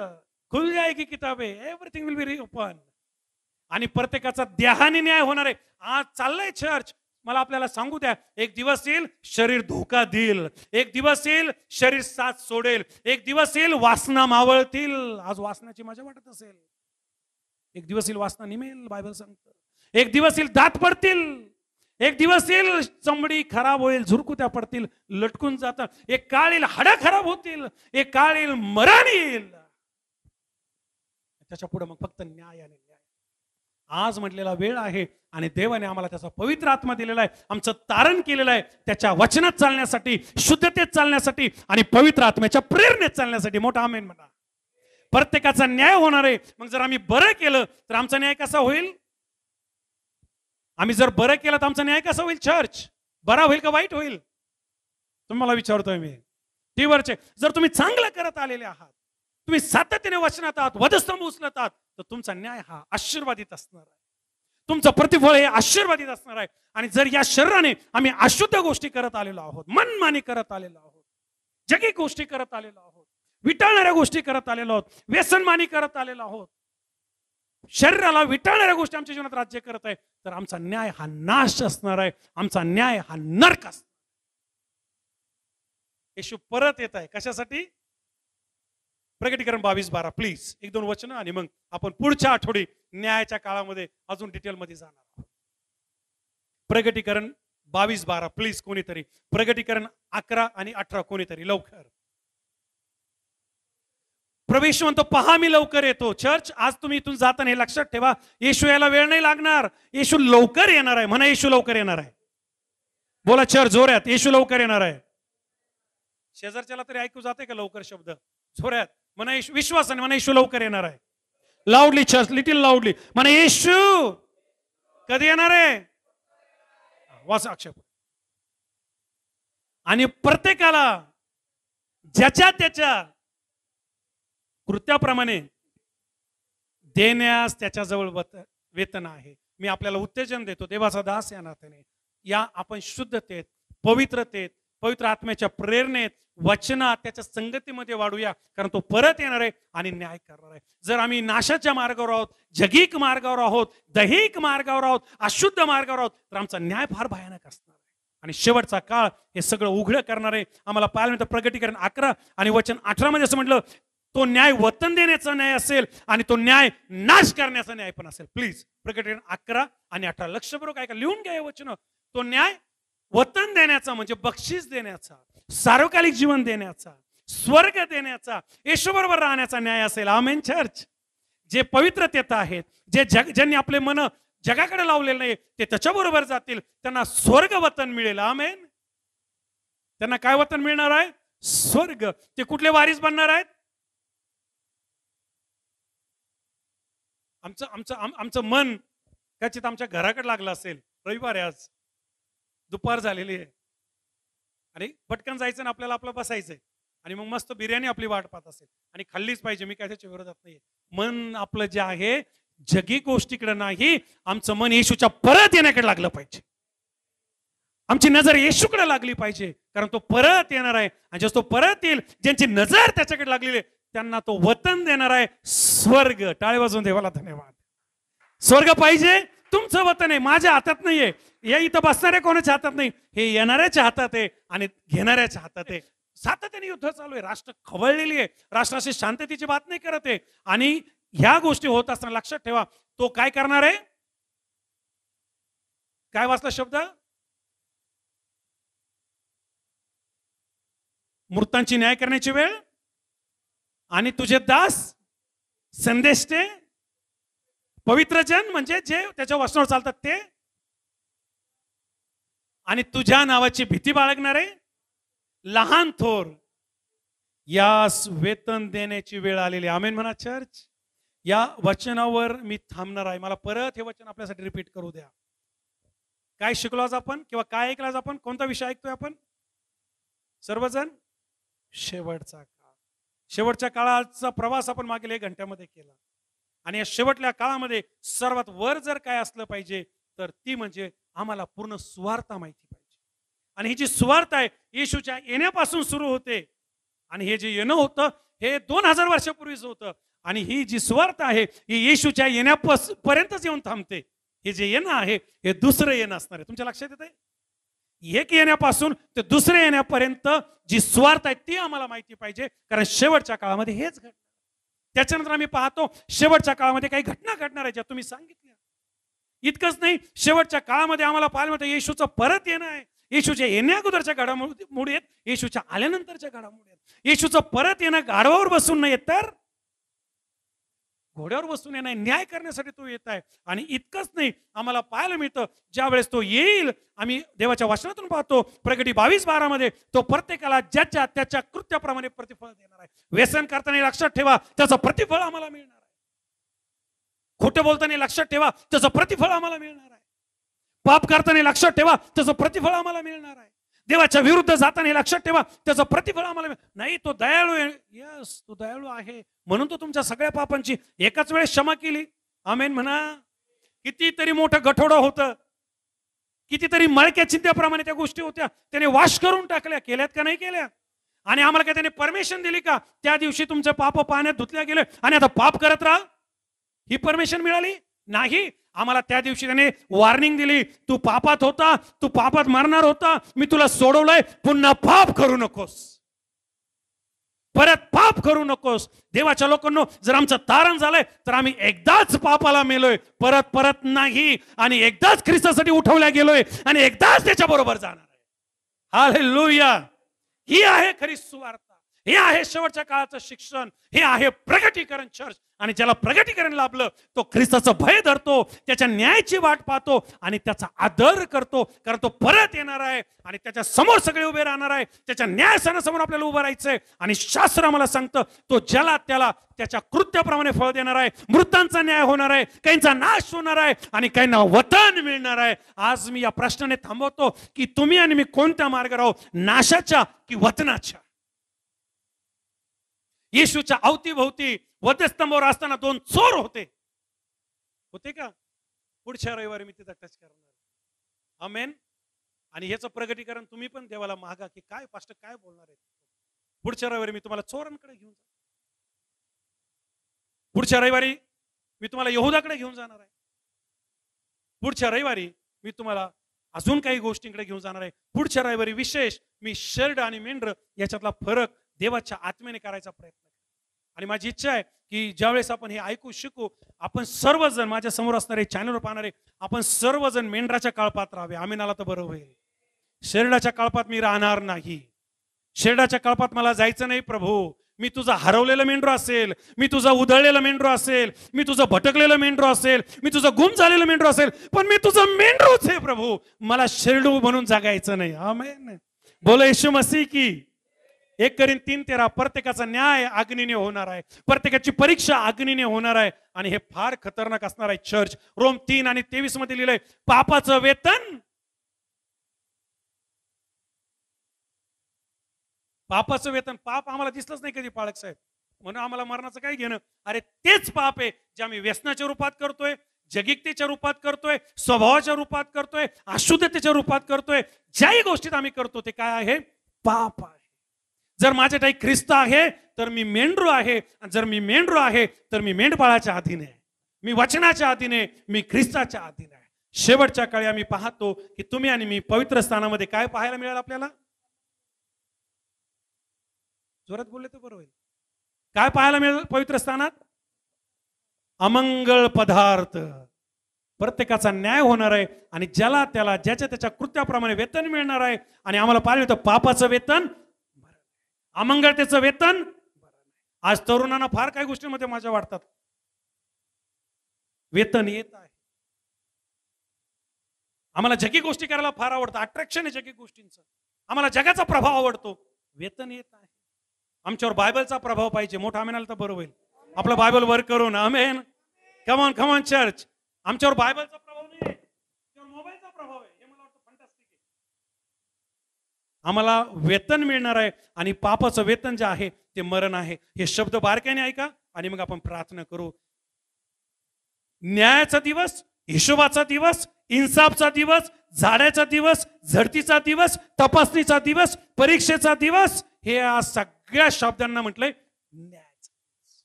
खुल जाएगी किताबे, एव्हरीथिंग विल बी रीओपन. आणि प्रत्येकाचा देहाने न्याय होणार आहे. आज चाललंय चर्च, मला आपल्याला सांगू द्या, एक दिवस येईल शरीर धोका देईल, एक दिवस येईल शरीर साथ सोडेल, एक दिवस येईल वासना मावळतील. आज वासनाची मजा वाटत असेल, एक दिवस येईल वासना निमेल, बायबल सांगतं. एक दिवस येईल दात पडतील, एक दिवस येईल चमडी खराब होईल, झुरकुत्या पडतील, लटकून जातात. एक काळ येईल हाडं खराब होतील, एक काळ येईल मरण येईल. त्याच्या पुढे मग फक्त न्याय आणि न्याय. आज म्हटलेला वेळ आहे आणि देवाने आम्हाला त्याचा पवित्र आत्मा दिलेला आहे, आमचं तारण केलेलं आहे त्याच्या वचनात चालण्यासाठी, शुद्धतेत चालण्यासाठी आणि पवित्र आत्म्याच्या प्रेरणेत चालण्यासाठी. मोठा आमेन म्हणा. प्रत्येकाचा न्याय होणार आहे. मग जर आम्ही बरं केलं तर आमचा न्याय कसा होईल? आम्ही जर बरं केलं तर आमचा न्याय कसा होईल? चर्च बरा होईल का वाईट होईल? तुम्हाला विचारतोय मी. तीवरचे जर तुम्ही चांगलं करत आलेले आहात, तुम्ही सातत्याने वचनात आहात, वधस्तंभ उचलत आहात, तर तुमचा न्याय हा आशीर्वादित असणार आहे. तुमचं प्रतिफळ हे आशीर्वादित असणार आहे. आणि जर या शरीराने आम्ही अशुद्ध गोष्टी करत आलेलो आहोत, मनमानी करत आलेलो आहोत, जगी गोष्टी करत आलेलो आहोत, विटाळणाऱ्या गोष्टी करत आलेलो आहोत, व्यसनमानी करत आलेलो आहोत, शरीराला विटाळणाऱ्या गोष्टी आमच्या जीवनात राज्य करत आहे, तर आमचा न्याय हा नाश असणार आहे, आमचा न्याय हा नरक असणार. येशू परत येत आहे. कशासाठी? प्रकटीकरण 22:12. प्लीज एक दोन वचन आणि मग आपण पुढच्या आठवडी न्यायाच्या काळामध्ये अजून डिटेल मध्ये जाणार आहोत. प्रकटीकरण 22:12 प्लीज कोणीतरी. प्रकटीकरण 11 आणि 18 कोणीतरी लवकर. प्रवेश म्हणतो पहा मी लवकर येतो. चर्च आज तुम्ही इथून जाताना हे लक्षात ठेवा, येशू यायला वेळ नाही लागणार, येशू लवकर येणार आहे. म्हणा येशू लवकर येणार आहे. बोला चर्च जोरात, येशू लवकर येणार आहे. शेजारच्याला तरी ऐकू जाते का लवकर शब्द? जोरात म्हणा येशू, विश्वासाने म्हणा येशू लवकर येणार आहे. लाऊडली चर्च, लिटिल लाऊडली म्हणा येशू कधी येणार आहे? वाचा आक्षेप. आणि प्रत्येकाला ज्याच्या त्याच्या कृत्याप्रमाणे देण्यास त्याच्याजवळ वेतन आहे. मी आपल्याला उत्तेजन देतो देवाचा दास या नात्याने, या आपण शुद्धतेत, पवित्रतेत, पवित्र आत्म्याच्या प्रेरणेत, वचनात, त्याच्या संगतीमध्ये वाढूया, कारण तो परत येणार आहे आणि न्याय करणार आहे. जर आम्ही नाशाच्या मार्गावर आहोत, जगीक मार्गावर आहोत, दैहिक मार्गावर आहोत, अशुद्ध मार्गावर आहोत, तर आमचा न्याय फार भयानक असणार आहे. आणि शेवटचा काळ हे सगळं उघडं करणार आहे. आम्हाला पाहायला मिळतं प्रकटीकरण 11 आणि वचन 18 मध्ये असं म्हटलं, तो न्याय वतन देण्याचा न्याय असेल आणि तो न्याय नाश करण्याचा न्याय पण असेल. प्लीज प्रकटीकरण 11 आणि 18 लक्षपूर्वक ऐका, लिहून घ्या हे वचन. तो न्याय वतन देण्याचा म्हणजे बक्षीस देण्याचा, सार्वकालिक जीवन देण्याचा, स्वर्ग देण्याचा, येशूबरोबर राहण्याचा न्याय असेल. आमेन चर्च. जे पवित्रतेत आहेत, ज्यांनी आपले मन जगाकडे लावलेले नाही, ते त्याच्याबरोबर जातील, त्यांना स्वर्ग वतन मिळेल. आमेन. त्यांना काय वतन मिळणार आहे? स्वर्ग. ते कुठले वारीस बनणार आहेत? आमचं मन कदाचित आमच्या घराकडे लागलं असेल. रविवार आहे आज, दुपार झालेली आहे आणि पटकन जायचं ना आपल्याला, आपलं बसायचंय आणि मग मस्त बिर्याणी आपली वाट पाहत असेल आणि खाल्लीच पाहिजे. मी काय त्याच्या विरोधात नाहीये. मन आपलं जे आहे जगी गोष्टीकडे नाही, आमचं मन येशूच्या परत येण्याकडे लागलं पाहिजे. आमची नजर येशूकडे लागली पाहिजे, कारण तो परत येणार आहे. आणि जसं तो परत येईल, ज्यांची नजर त्याच्याकडे लागलेली आहे त्यांना तो वतन देणार आहे, स्वर्ग. टाळे वाजवून देवाला धन्यवाद. स्वर्ग पाहिजे, तुमचं वतन आहे, माझ्या हातात नाहीये. या इथं बसणाऱ्या कोणाच्या हातात नाही, हे येणाऱ्याच्या हातात आहे आणि घेणाऱ्याच्या हातात आहे. सातत्याने युद्ध चालू आहे, राष्ट्र खवळलेली आहे, राष्ट्राशी शांततेची बात नाही करत आहे. आणि ह्या गोष्टी होत असताना लक्षात ठेवा, तो काय करणार आहे? काय वाचला शब्द? मृतांची न्याय करण्याची वेळ आणि तुझे दास संदेष्टे पवित्र जन म्हणजे जे त्याच्या वचनावर चालतात ते, आणि तुझ्या नावाची भीती बाळगणारे लहान थोर, यास वेतन देण्याची वेळ आलेली. आमेन म्हणा चर्च. या वचनावर मी थांबणार आहे. मला परत हे वचन आपल्यासाठी रिपीट करू द्या. काय शिकलो आज आपण किंवा काय ऐकलं आज आपण? कोणता विषय ऐकतोय आपण सर्वजण? शेवटचा काळ. शेवटच्या काळाचा प्रवास आपण मागील 1 घंट्यामध्ये केला. आणि या शेवटल्या काळामध्ये सर्वात वर जर काय असलं पाहिजे तर ती म्हणजे आम्हाला पूर्ण सुवार्ता माहिती पाहिजे. आणि ही जी सुवार्ता आहे येशूच्या येण्यापासून सुरू होते आणि हे जे येणं होतं हे 2000 वर्षापूर्वीच होतं. आणि ही जी सुवार्ता आहे ही येशूच्या येण्यापर्यंतच येऊन थांबते. हे जे येणं आहे हे दुसरं येणं असणार आहे. तुमच्या लक्षात येत आहे? एक येण्यापासून ते दुसऱ्या येण्यापर्यंत जी सुवार्ता आहे ती आम्हाला माहिती पाहिजे, कारण शेवटच्या काळामध्ये हेच घडणार. त्याच्यानंतर आम्ही पाहतो शेवटच्या काळामध्ये काही घटना घडणार आहे ज्या तुम्ही सांगितल्या. इतकंच नाही, शेवटच्या काळामध्ये आम्हाला पाहायला मिळतं येशूचं परत येणं आहे. येशूच्या येण्याअगोदरच्या घडामोडी आहेत, येशूच्या आल्यानंतरच्या घडामोडी आहेत. येशूचं परत येणं गाढवावर बसून नाही तर घोड्यावर बसून येणार, न्याय करण्यासाठी तो येत आहे. आणि इतकंच नाही, आम्हाला पाहायला मिळतं ज्या वेळेस तो येईल, आम्ही देवाच्या वचनातून पाहतो प्रकटी 22:12 मध्ये, तो प्रत्येकाला ज्याच्या त्याच्या कृत्याप्रमाणे प्रतिफळ देणार आहे. व्यसन करताना लक्षात ठेवा त्याचं प्रतिफळ आम्हाला मिळणार आहे. खोटं बोलताना लक्षात ठेवा त्याचं प्रतिफळ आम्हाला मिळणार आहे. पाप करताना लक्षात ठेवा त्याचं प्रतिफळ आम्हाला मिळणार आहे. देवाच्या विरुद्ध जाताना लक्षात ठेवा त्याचं प्रतिफळ आम्हाला नाही. तो दयाळू आहे. यस, तो दयाळू आहे म्हणून तो तुमच्या सगळ्या पापांची एकाच वेळेस क्षमा केली. आमेन म्हणा. कितीतरी मोठं गठोडं होतं, कितीतरी मळक्या चिंत्याप्रमाणे त्या गोष्टी होत्या, त्याने वाश करून टाकल्या. केल्यात का नाही केल्या? आणि आम्हाला काय त्याने परमिशन दिली का? त्या दिवशी तुमचे पाप पाण्यात धुतल्या गेले आणि आता पाप करत राहा, ही परमिशन मिळाली नाही. आम्हाला त्या दिवशी त्याने वॉर्निंग दिली, तू पापात होता, तू पापात मरणार होता, मी तुला सोडवलंय, पुन्हा पाप करू नकोस, परत पाप करू नकोस. देवाच्या लोकांनो, जर आमचं तारण झालंय तर आम्ही एकदाच पापाला मेलोय, परत परत नाही, आणि एकदाच ख्रिस्तासाठी उठवल्या गेलोय आणि एकदाच त्याच्या बरोबर जाणार आहे. हालेलुया. ही आहे खरी सुवार्ता. हे आहे शेवटच्या काळाचं शिक्षण. हे आहे प्रगटीकरण चर्च. आणि ज्याला प्रगटीकरण लाभलं तो ख्रिस्ताचं भय धरतो, त्याच्या न्यायाची वाट पाहतो आणि त्याचा आदर करतो, कारण तो परत येणार आहे आणि त्याच्या समोर सगळे उभे राहणार आहे. त्याच्या न्यायस्थानासमोर आपल्याला उभं राहायचंय. आणि शास्त्र आम्हाला सांगतं तो ज्याला त्याला त्याच्या कृत्याप्रमाणे फळ देणार आहे. मृतांचा न्याय होणार आहे, काहींचा नाश होणार आहे आणि काहींना वतन मिळणार आहे. आज मी या प्रश्नाने थांबवतो की तुम्ही आणि मी कोणत्या मार्गावर आहोत, नाशाच्या की वतनाच्या? येशूच्या अवतीभोवती वधस्तंभावर असताना 2 चोर होते का? पुढच्या रविवारी मी तिथं टच करणार. आमेन. आणि ह्याचं प्रगटीकरण तुम्ही पण देवाला मागा की काय पास्टर काय बोलणार आहे. पुढच्या रविवारी मी तुम्हाला चोरांकडे घेऊन जाणार. पुढच्या रविवारी मी तुम्हाला यहूदाकडे घेऊन जाणार आहे. पुढच्या रविवारी मी तुम्हाला अजून काही गोष्टींकडे घेऊन जाणार आहे. पुढच्या रविवारी विशेष मी शेर्ड आणि मेंढर याच्यातला फरक देवाच्या आत्म्याने करायचा प्रयत्न करेन. आणि माझी इच्छा आहे की ज्यावेळेस आपण हे ऐकू शिकू, आपण सर्वजण माझ्या समोर असणारे चॅनलवर पाहणारे आपण सर्वजण मेंढराच्या काळपात राहावे. आमीनाला तर बरं होईल. शेरडाच्या काळपात मी राहणार नाही. शेरडाच्या काळपात मला जायचं नाही प्रभू. मी तुझा हरवलेलं मेंढरू असेल, मी तुझा उधळलेला मेंढरू असेल, मी तुझं भटकलेलं मेंढरू असेल, मी तुझं गुम झालेलं मेंढरू असेल, पण मी तुझं मेंढरूच आहे प्रभू. मला शेरडू म्हणून जगायचं नाही. आमेन. बोलो येशू मसीह की. 1 Corinthians 3:13 प्रत्येकाचा न्याय अग्नीने होणार आहे, प्रत्येकाची परीक्षा अग्नीने होणार आहे. आणि हे फार खतरनाक असणार आहे चर्च. रोम 3 आणि 23 मध्ये लिहिलंय पापाचं वेतन. पापाचं वेतन. पाप आम्हाला दिसलंच नाही कधी पाळक साहेब, म्हणून आम्हाला मरणाचं काय घेणं. अरे तेच पाप आहे जे आम्ही व्यसनाच्या रूपात करतोय, जगिकतेच्या रूपात करतोय, स्वभावाच्या रूपात करतोय, अशुद्धतेच्या रूपात करतोय. ज्याही गोष्टीत आम्ही करतो ते काय आहे? पाप आहे. जर माझ्या काही ख्रिस्त आहे तर मी मेंढरू आहे, आणि जर मी मेंढरू आहे तर मी मेंढपाळाच्या अधीन आहे, मी वचनाच्या अधीन आहे, मी ख्रिस्ताच्या अधीन आहे. शेवटच्या काळी आम्ही पाहतो की तुम्ही आणि मी पवित्र स्थानामध्ये काय पाहायला मिळेल आपल्याला? जोरात बोलले तर बरं होईल. काय पाहायला मिळेल पवित्र स्थानात? अमंगळ पदार्थ. प्रत्येकाचा न्याय होणार आहे आणि ज्याला त्याला ज्याच्या त्याच्या कृत्याप्रमाणे वेतन मिळणार आहे. आणि आम्हाला पाहिलं तर पापाचं वेतन, अमंगळतेचं वेतन. आज तरुणांना फार काही गोष्टींमध्ये माझ्या वाटतात वेतन येत आहे. आम्हाला जगी गोष्टी करायला फार आवडतं, अट्रॅक्शन आहे जगी गोष्टींचं. आम्हाला जगाचा प्रभाव आवडतो, वेतन येत आहे. आमच्यावर बायबलचा प्रभाव पाहिजे. मोठा आमेन तर बरं होईल. आपलं बायबल वर करून आमेन. Come on come on church. आमच्यावर बायबलचा प्रभाव नाही, मोबाईलचा प्रभाव आहे. हे मला वाटतं फंटास्टिक आहे. आम्हाला वेतन मिळणार आहे आणि पापाचं वेतन जे आहे ते मरण आहे. हे शब्द बारकाईने ऐका आणि मग आपण प्रार्थना करू. न्यायाचा दिवस, हिशोबाचा दिवस, इन्साफचा दिवस, झाडाचा दिवस, झडतीचा दिवस, तपासणीचा दिवस, परीक्षेचा दिवस, हे आज सगळ्या शब्दांना म्हटलंय न्यायाचा दिवस.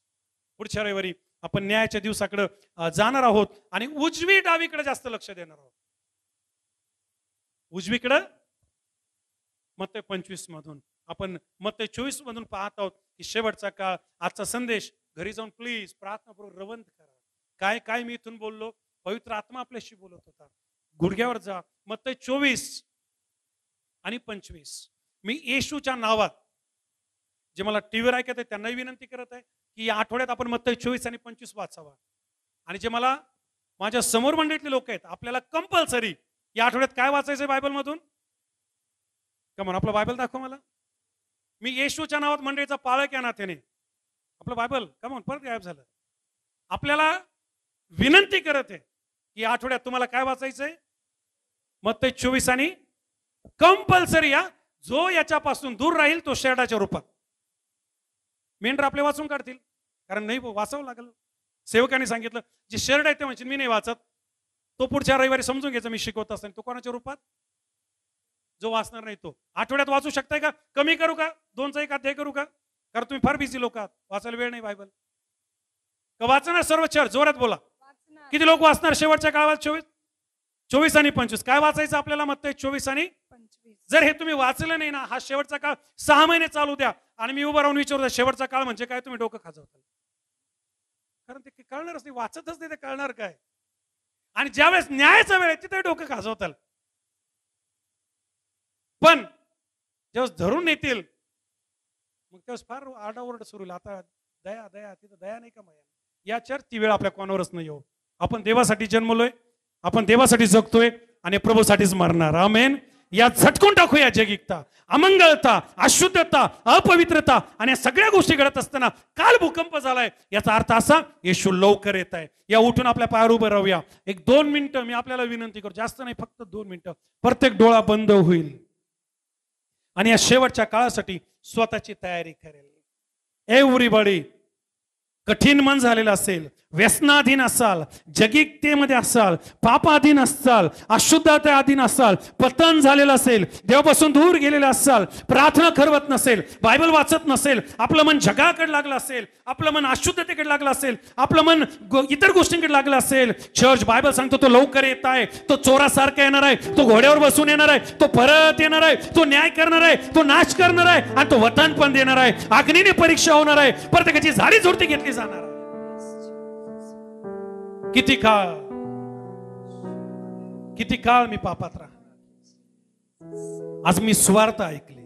पुढच्या रविवारी आपण न्यायाच्या दिवसाकडे जाणार आहोत आणि उजवी डावीकडे जास्त लक्ष देणार आहोत. उजवीकडे मत्ते 25 मधून आपण मत्ते 24 मधून पाहत आहोत की शेवटचा काळ. आजचा संदेश घरी जाऊन प्लीज प्रार्थनापूर्वक रवंत करा. काय काय मी इथून बोललो, पवित्र आत्मा आपल्याशी बोलत होता. गुडघ्यावर जा. मत्ते 24 आणि 25. मी येशूच्या नावात, जे मला टीव्हीवर ऐकत आहे त्यांनाही विनंती करत आहे की या आठवड्यात आपण मत्ते 24 आणि 25 वाचावा. आणि जे मला माझ्या समोर मंडळीतले लोक आहेत, आपल्याला कंपल्सरी या आठवड्यात काय वाचायचंय बायबलमधून? कमॉन, आपलं बायबल दाखव मला. मी येशूच्या नावात मंडळीचा पाळक या नात्याने आपलं बायबल कमॉन, परत गायब झालं. आपल्याला विनंती करत आहे की या आठवड्यात तुम्हाला काय वाचायचंय? मत्ते 24 आणि कंपल्सरी. या जो याच्यापासून दूर राहील तो शेरडाच्या रूपात. मेंढर आपले वाचून काढतील, कारण नाही वाचावं लागलं. सेवकाने सांगितलं जे शेरड आहे ते म्हणजे मी नाही वाचत, तो पुढच्या रविवारी समजून घ्यायचं मी शिकवत असताना. तो कोणाच्या रूपात? जो वाचणार नाही तो. आठवड्यात वाचू शकताय का? कमी करू का? 2चा 1 अध्याय करू का? कारण तुम्ही फार बिझी लोक आहात, वाचायला वेळ नाही बायबल. का वाचणार सर्व चर्च? जोरात बोला. किती लोक वाचणार शेवटच्या काळात? 24 आणि 25. काय वाचायचं आपल्याला? मत्ते 24 आणि 25. जर हे तुम्ही वाचलं नाही ना, हा शेवटचा काळ 6 महिने चालू द्या आणि मी उभं राहून विचारतो शेवटचा काळ म्हणजे काय, तुम्ही डोकं खाजवताल. कारण ते कळणारच नाही, वाचतच नाही, ते कळणार काय. आणि ज्यावेळेस न्यायाचा वेळ आहे तिथे डोकं खाजवताल. पण जेव्हा धरून येतील मग तेव्हा फार आरडाओरड सुरू होईल. आता दया दया, तिथं दया नाही का माया? या चर्च ती वेळ आपल्या कोणावरच नाही येऊ. आपण देवासाठी जन्मलोय, आपण देवासाठी जगतोय आणि प्रभूसाठीच मरणार. आमेन. या झटकून टाकूया जगिकता, अमंगळता, अशुद्धता, अपवित्रता आणि या सगळ्या गोष्टी घडत असताना काल भूकंप झालाय, याचा अर्थ असा येशू लवकर येत आहे. या उठून आपल्या पायावर उभं राहूया. 1-2 मिनिटं मी आपल्याला विनंती करतो, जास्त नाही, फक्त 2 मिनिटं. प्रत्येक डोळा बंद होईल आणि या शेवटच्या काळासाठी स्वतःची तयारी करेल. एव्हरीबडी कठीण मन झालेलं असेल, व्यसनाधीन असाल, जगिकतेमध्ये असाल, पापाधीन असाल, अशुद्धतेअधीन असाल, पतन झालेलं असेल, देवापासून दूर गेलेलं असाल, प्रार्थना करवत नसेल, बायबल वाचत नसेल, आपलं मन जगाकडे लागलं असेल, आपलं मन अशुद्धतेकडे लागलं असेल, आपलं मन इतर गोष्टींकडे लागलं असेल, चर्च बायबल सांगतो तो लवकर येत आहे, तो चोरासारखा येणार आहे, तो घोड्यावर बसून येणार आहे, तो परत येणार आहे, तो न्याय करणार आहे, तो नाश करणार आहे आणि तो वतन पण देणार आहे, अग्नीने परीक्षा होणार आहे, प्रत्येकाची झाडी झोडती घेतली जाणार आहे. किती काळ मी पापात राहणार. आज मी स्वार्थ ऐकले.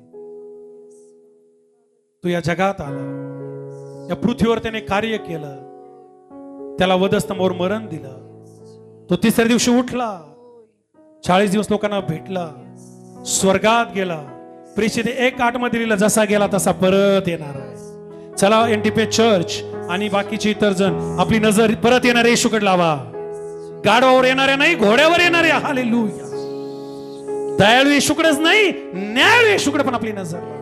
तू या जगात आला, या पृथ्वीवर त्याने कार्य केलं, त्याला वधस्तंभावर मरण दिलं, तो तिसऱ्या दिवशी उठला, 40 दिवस लोकांना भेटला, स्वर्गात गेला, प्रेषित 1:8 मध्ये लिहिलं जसा गेला तसा परत येणार आहे. चला एनटीपी चर्च आणि बाकीचे इतर जण आपली नजर परत येणाऱ्या येशूकडे लावा. गाढवावर येणाऱ्या नाही, घोड्यावर येणाऱ्या. हालेलुया. दयाळू येशूकडेच नाही, न्यायाळू येशूकडे पण आपली नजर लावा.